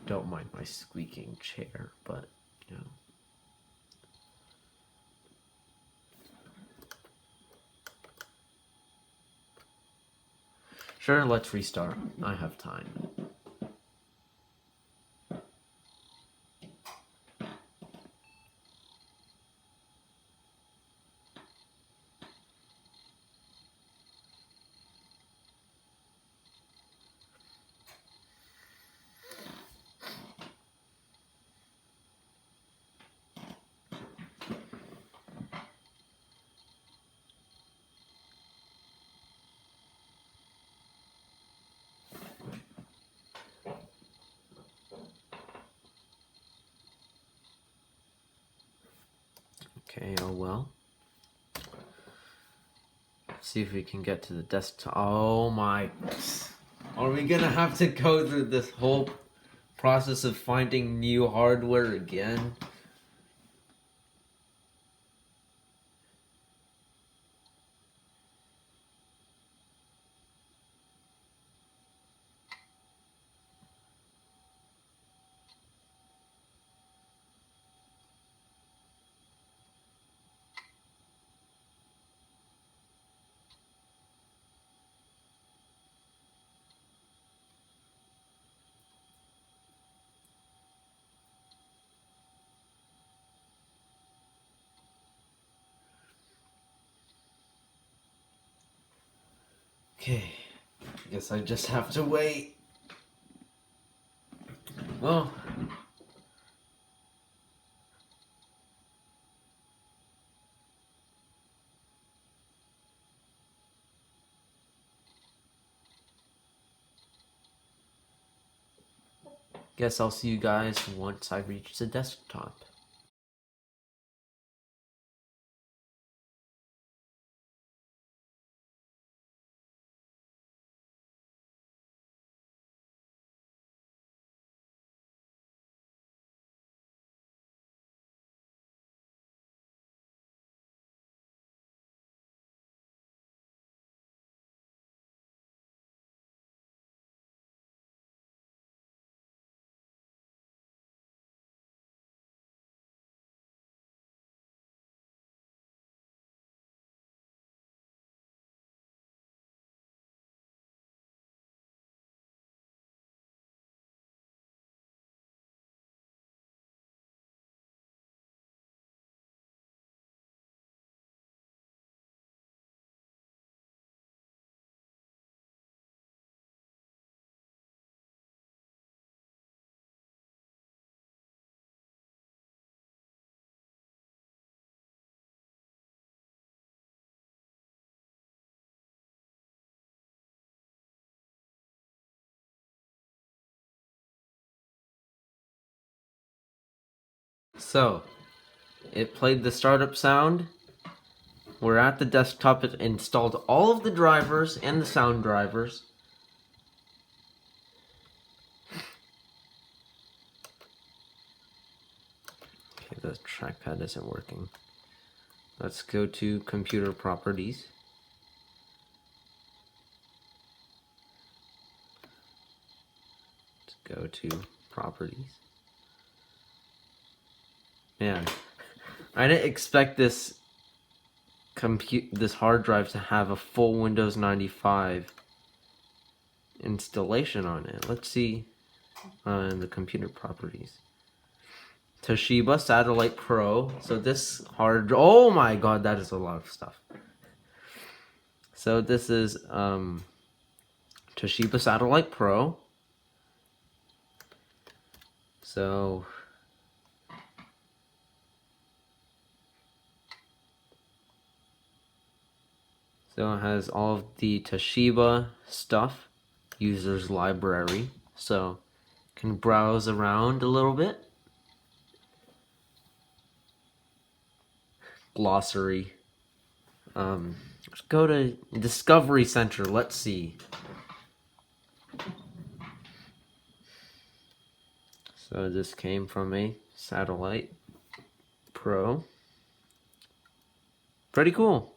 Don't mind my squeaking chair, but you know. Sure, let's restart. I have time. Okay, oh well. Let's see if we can get to the desktop. Oh my. Are we gonna have to go through this whole process of finding new hardware again? Okay, I guess I just have to wait. Well, guess I'll see you guys once I reach the desktop. So, it played the startup sound. We're at the desktop. It installed all of the drivers and the sound drivers. Okay, the trackpad isn't working. Let's go to computer properties. Let's go to properties. Man, I didn't expect this hard drive to have a full Windows 95 installation on it. Let's see the computer properties. Toshiba Satellite Pro. So this oh my god, that is a lot of stuff. So this is Toshiba Satellite Pro. So it has all of the Toshiba stuff, users library. So can browse around a little bit. Glossary. Let's go to Discovery Center. Let's see. So this came from a Satellite Pro. Pretty cool.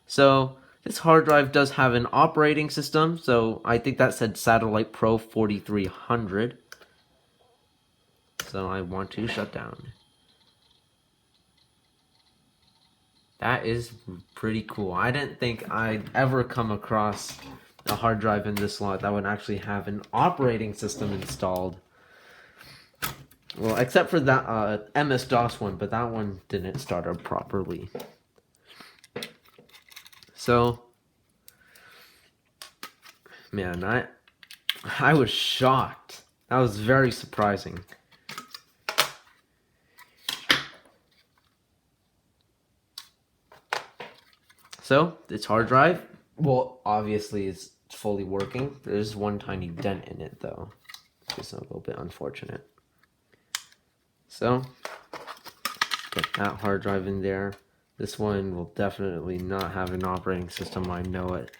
So this hard drive does have an operating system. So I think that said Satellite Pro 4300. So I want to shut down. That is pretty cool. I didn't think I'd ever come across a hard drive in this slot that would actually have an operating system installed. Well, except for that MS-DOS one, but that one didn't start up properly. So, man, I was shocked. That was very surprising. So, this hard drive, well, obviously it's fully working. There's one tiny dent in it, though. It's a little bit unfortunate. So, get that hard drive in there. This one will definitely not have an operating system, I know it.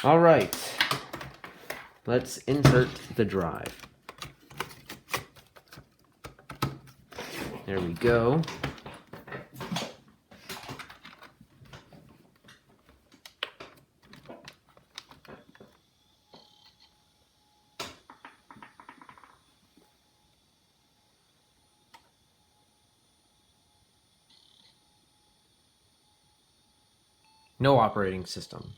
Alright, let's insert the drive. There we go. No operating system.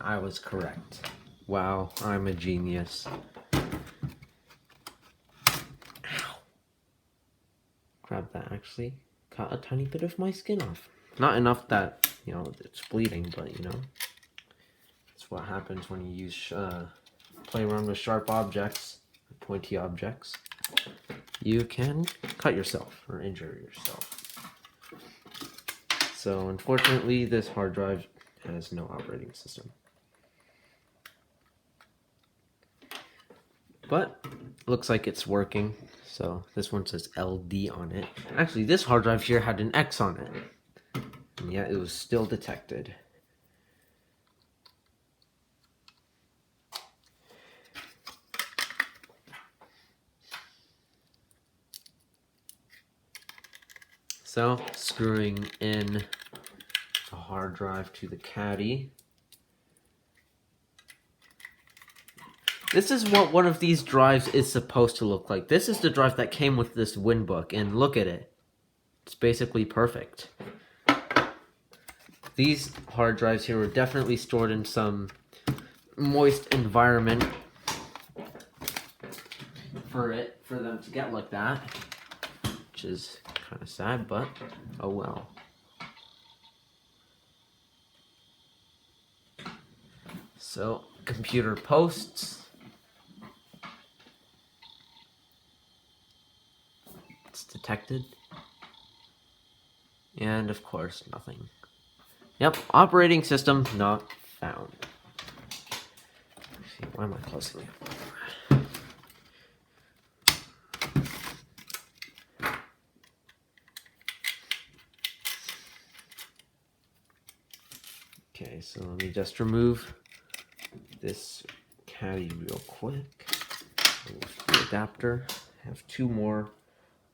I was correct. Wow, I'm a genius. Ow. Grab that, actually. Cut a tiny bit of my skin off. Not enough that, you know, it's bleeding, but, you know. That's what happens when you use, play around with sharp objects, pointy objects. You can cut yourself or injure yourself. So, unfortunately, this hard drive has no operating system. But looks like it's working. So this one says LD on it. Actually, this hard drive here had an X on it. And yet it was still detected. So screwing in the hard drive to the caddy. This is what one of these drives is supposed to look like. This is the drive that came with this WinBook, and look at it. It's basically perfect. These hard drives here were definitely stored in some moist environment for them to get like that, which is kind of sad, but oh well. So, computer posts. It's detected. And of course, nothing. Yep, operating system not found. Let's see, why am I closely? Okay, so let me just remove this caddy real quick. Remove the adapter. I have 2 more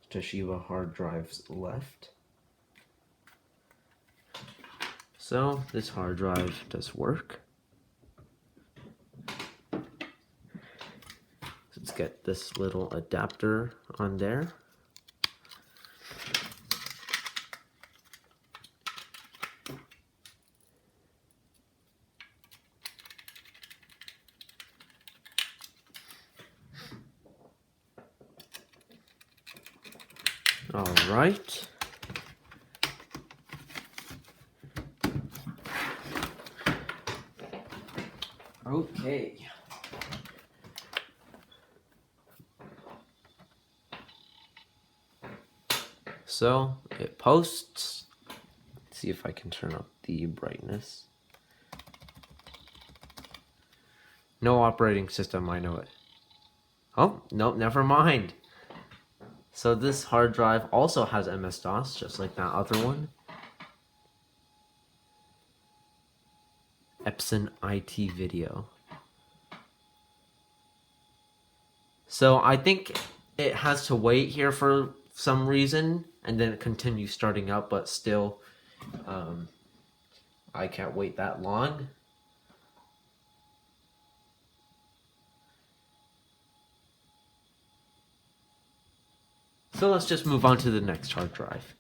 Toshiba hard drives left. So this hard drive does work. Let's get this little adapter on there. All right. Okay. So it posts. Let's see if I can turn up the brightness. No operating system, I know it. Oh, nope, never mind. So this hard drive also has MS-DOS, just like that other one. Epson IT Video. So I think it has to wait here for some reason, and then it continues starting up, but still, I can't wait that long. So let's just move on to the next hard drive.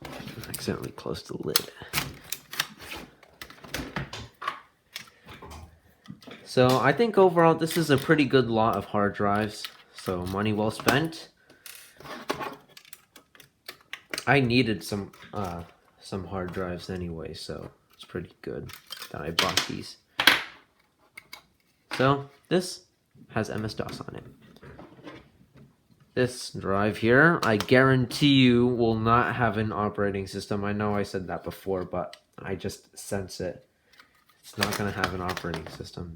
I accidentally closed the lid. So I think overall this is a pretty good lot of hard drives. So money well spent. I needed some hard drives anyway, so it's pretty good that I bought these. So this has MS-DOS on it. This drive here, I guarantee you will not have an operating system. I know I said that before, but I just sense it. It's not going to have an operating system.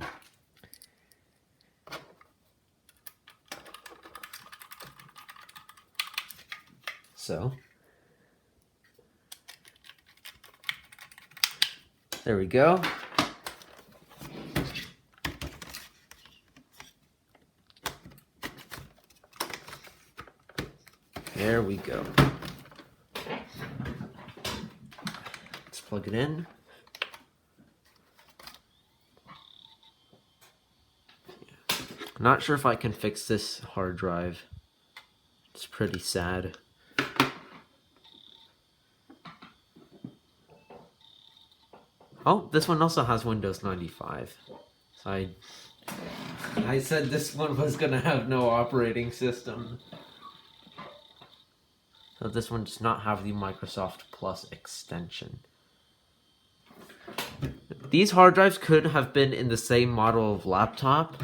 So, there we go. There we go. Let's plug it in. I'm not sure if I can fix this hard drive. It's pretty sad. Oh, this one also has Windows 95. So I said this one was gonna have no operating system. So this one does not have the Microsoft Plus extension. These hard drives could have been in the same model of laptop,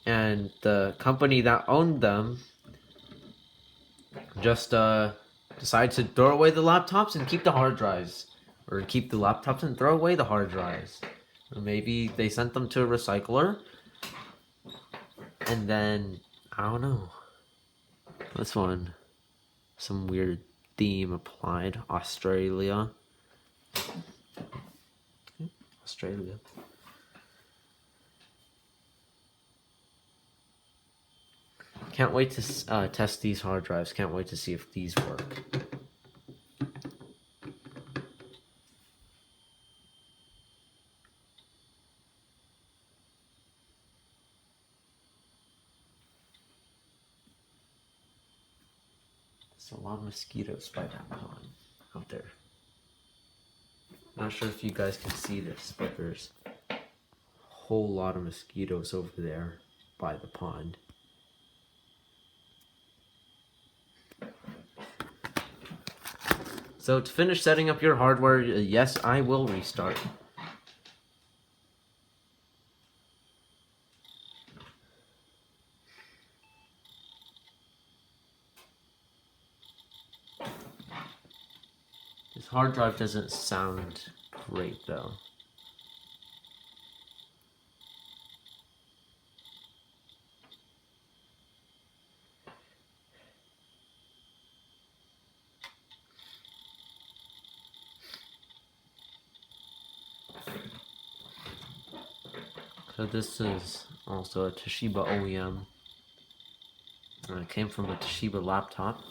and the company that owned them just decided to throw away the laptops and keep the hard drives. Or keep the laptops and throw away the hard drives. Or maybe they sent them to a recycler. And then, I don't know. This one, some weird theme applied. Australia. Australia. Can't wait to test these hard drives. Can't wait to see if these work. There's a lot of mosquitoes by that pond out there. Not sure if you guys can see this, but there's a whole lot of mosquitoes over there by the pond. So to finish setting up your hardware, yes, I will restart. This hard drive doesn't sound great though. So this is also a Toshiba OEM. It came from a Toshiba laptop.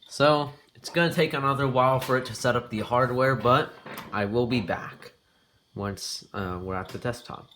So it's gonna take another while for it to set up the hardware, but I will be back once we're at the desktop.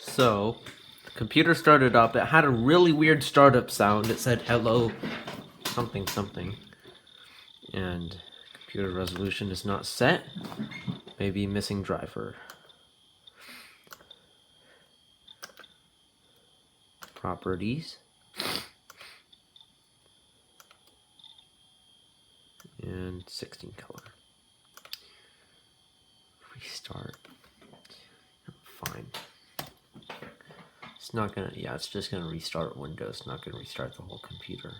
So, the computer started up. It had a really weird startup sound. It said hello something something. And computer resolution is not set. Maybe missing driver. Properties. And 16 color. Restart. Fine. It's not gonna, yeah, it's just gonna restart Windows, not gonna restart the whole computer.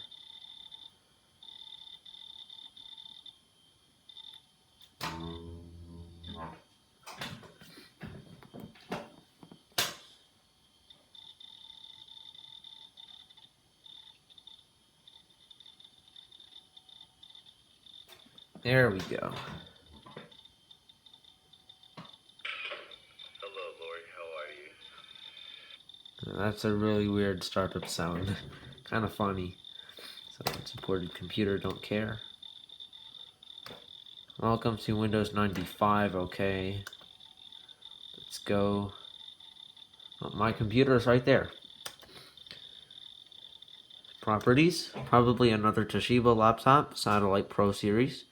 There we go. Hello, Lori. How are you? That's a really weird startup sound. Kind of funny. So, unsupported computer, don't care. Welcome to Windows 95, okay. Let's go. Oh, my computer is right there. Properties, probably another Toshiba laptop, Satellite Pro series.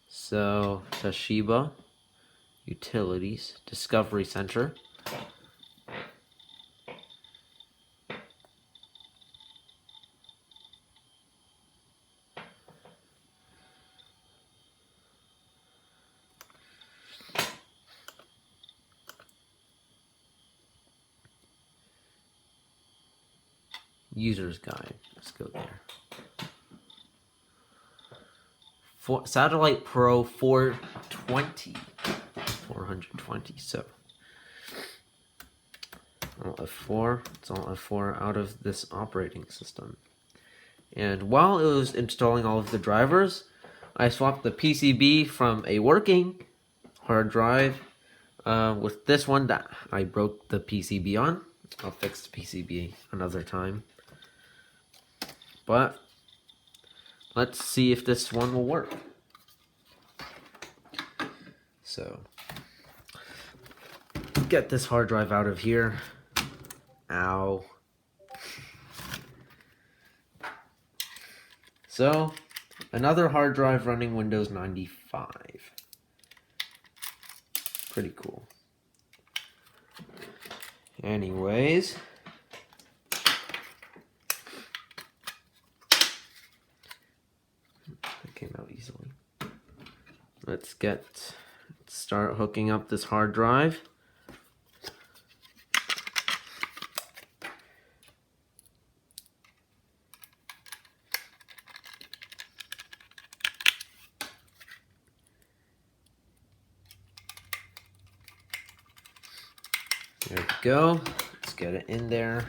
So, Toshiba, Utilities, Discovery Center. User's Guide, let's go there. Satellite Pro 420, so Alt F4, it's Alt F4 out of this operating system. And while it was installing all of the drivers, I swapped the PCB from a working hard drive with this one that I broke the PCB on. I'll fix the PCB another time. But let's see if this one will work. So, get this hard drive out of here. Ow. So, another hard drive running Windows 95. Pretty cool. Anyways. It came out easily. Let's start hooking up this hard drive. There we go. Let's get it in there.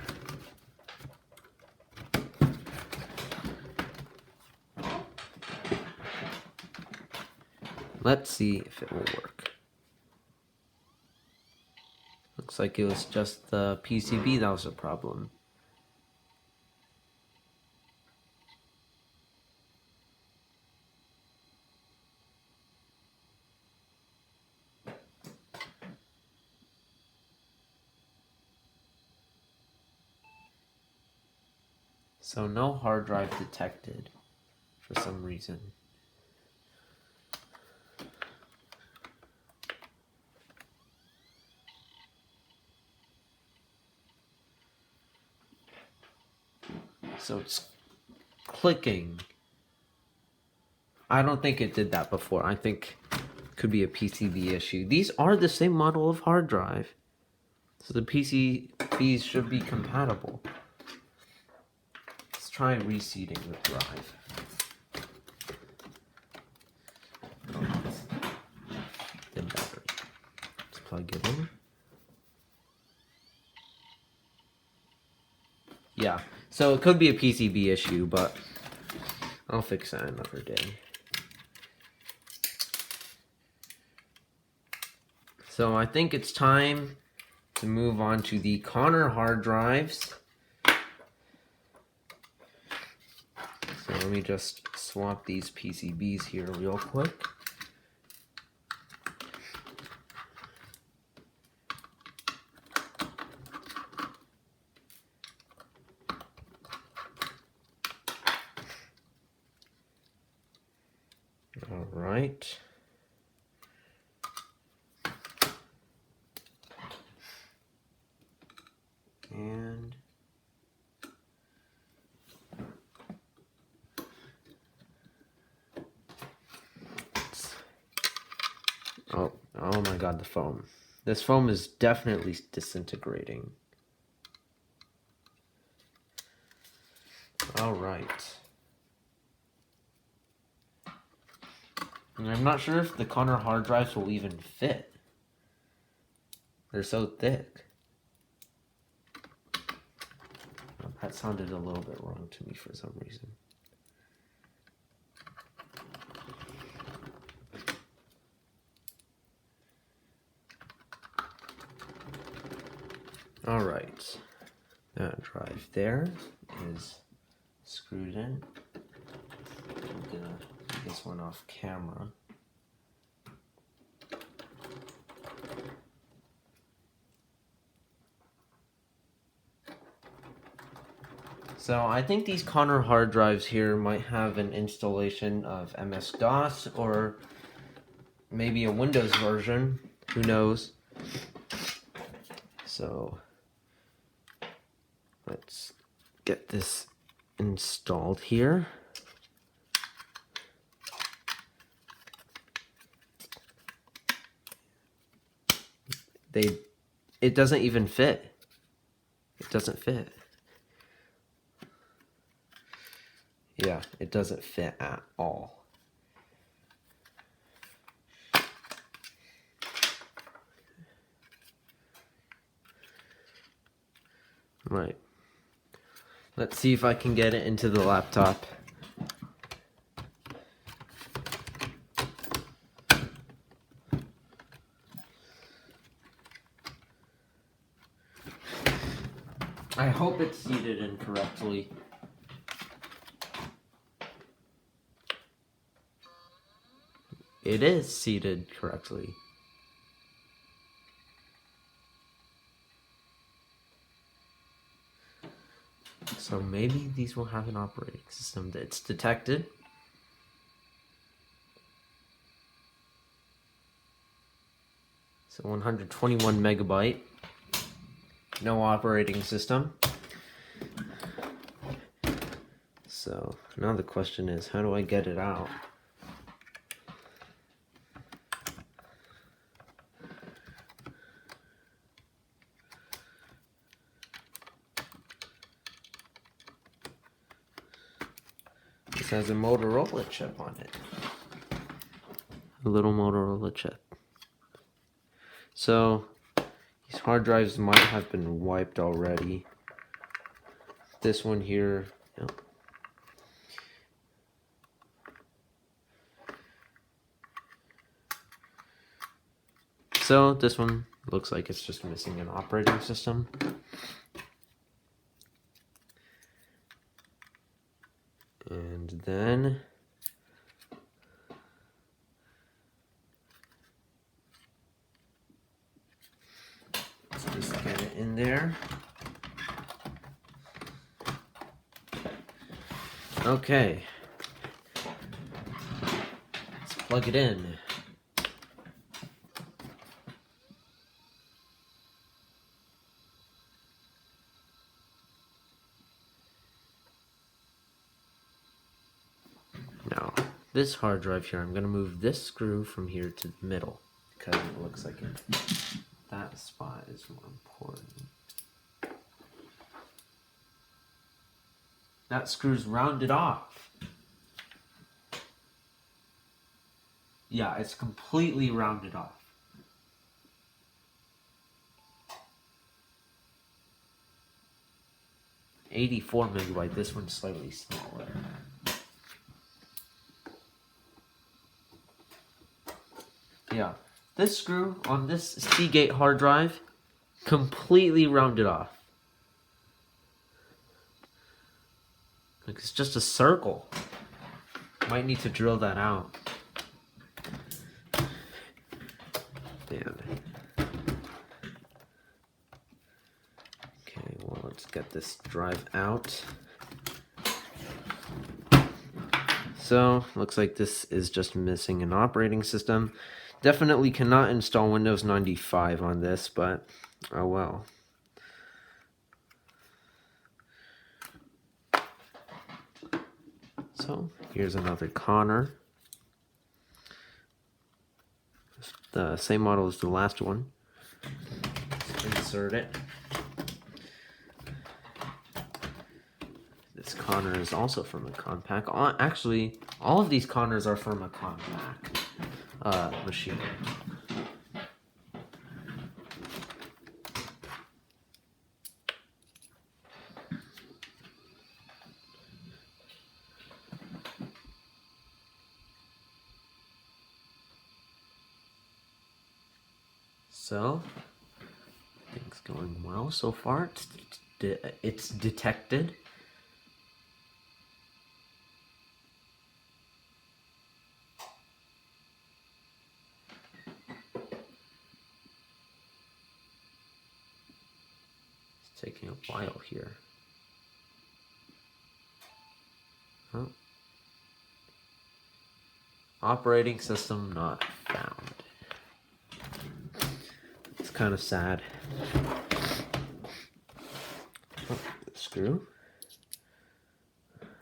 Let's see if it will work. Looks like it was just the PCB that was a problem. So no hard drive detected for some reason. So it's clicking. I don't think it did that before. I think it could be a PCB issue. These are the same model of hard drive. So the PCBs should be compatible. Let's try reseating the drive. The battery. Let's plug it in. Yeah, so it could be a PCB issue, but I'll fix that another day. So I think it's time to move on to the Connor hard drives. So let me just swap these PCBs here real quick. All right. And oh my God, the foam. This foam is definitely disintegrating. All right. And I'm not sure if the Connor hard drives will even fit. They're so thick. Oh, that sounded a little bit wrong to me for some reason. All right. That drive there is screwed in. I'm gonna get this one off camera. So I think these Connor hard drives here might have an installation of MS-DOS or maybe a Windows version. Who knows? So let's get this installed here. It doesn't even fit. It doesn't fit. Yeah, it doesn't fit at all. Right. Let's see if I can get it into the laptop. I hope it's seated incorrectly. It is seated correctly. So maybe these will have an operating system that's detected. So 121 megabyte. No operating system. So now the question is, how do I get it out? This has a Motorola chip on it. A little Motorola chip. So these hard drives might have been wiped already. This one here, no. So this one looks like it's just missing an operating system. And then let's just get it in there. Okay. Let's plug it in. Now, this hard drive here, I'm going to move this screw from here to the middle because it looks like that spot is more important. That screw's rounded off. Yeah, it's completely rounded off. $84 megabyte, this one's slightly smaller. Yeah, this screw on this Seagate hard drive, completely rounded off. Like it's just a circle. Might need to drill that out. Man. Okay, well, let's get this drive out. So, looks like this is just missing an operating system. Definitely cannot install Windows 95 on this, but oh well. So, here's another Connor. The same model as the last one. Insert it. This Connor is also from a compact. Actually, all of these Connors are from a compact machine. So, things going well so far. It's detected. It's taking a while here. Oh. Operating system not found. It's kind of sad. Oh,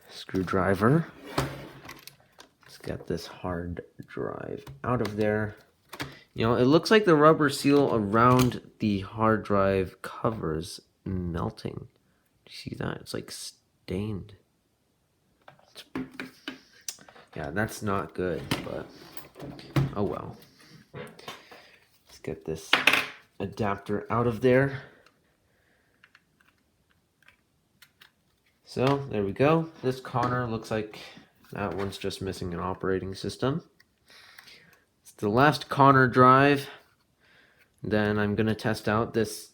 screwdriver. Let's get this hard drive out of there. You know, it looks like the rubber seal around the hard drive covers melting. Do you see that? It's like stained. Yeah, that's not good, but oh well. Let's get this adapter out of there. So, there we go. This Connor looks like that one's just missing an operating system. It's the last Connor drive. Then I'm going to test out this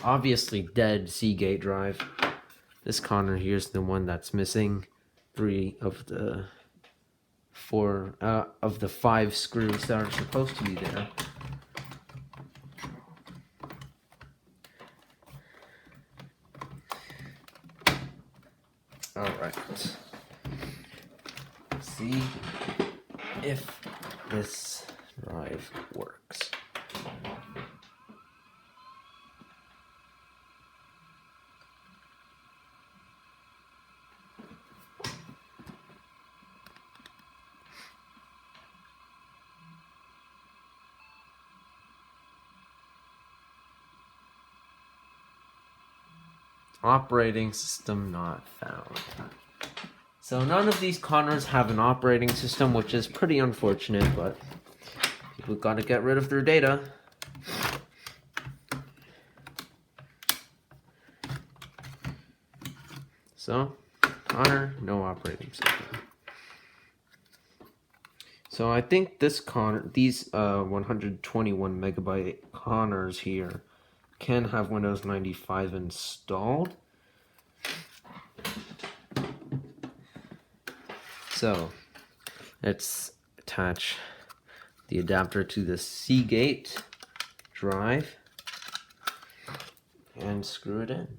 obviously dead Seagate drive. This Connor here's the one that's missing 3 of the 5 screws that are supposed to be there. Alright. Let's see if this drive works. Operating system not found. So none of these Connors have an operating system, which is pretty unfortunate, but we've got to get rid of their data. So, Connor, no operating system. So I think this these 121 megabyte Connors here can have Windows 95 installed. So let's attach the adapter to the Seagate drive and screw it in.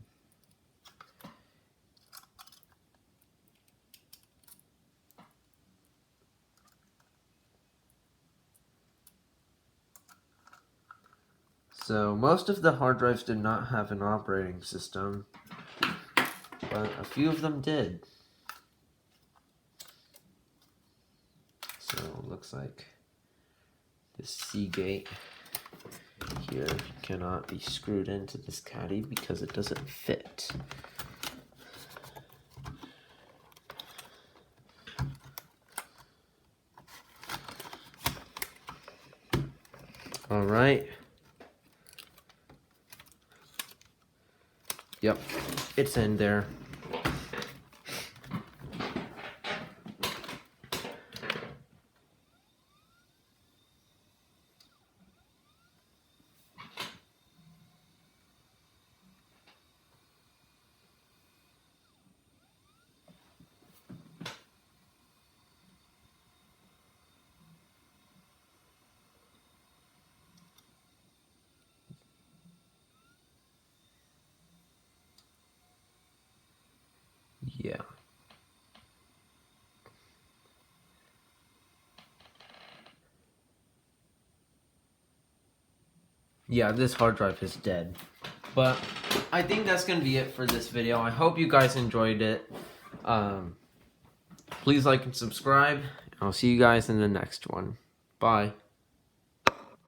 So most of the hard drives did not have an operating system, but a few of them did. So it looks like this Seagate here cannot be screwed into this caddy because it doesn't fit. All right. Yep, it's in there. Yeah. Yeah, this hard drive is dead. But I think that's going to be it for this video. I hope you guys enjoyed it. Please like and subscribe. I'll see you guys in the next one. Bye.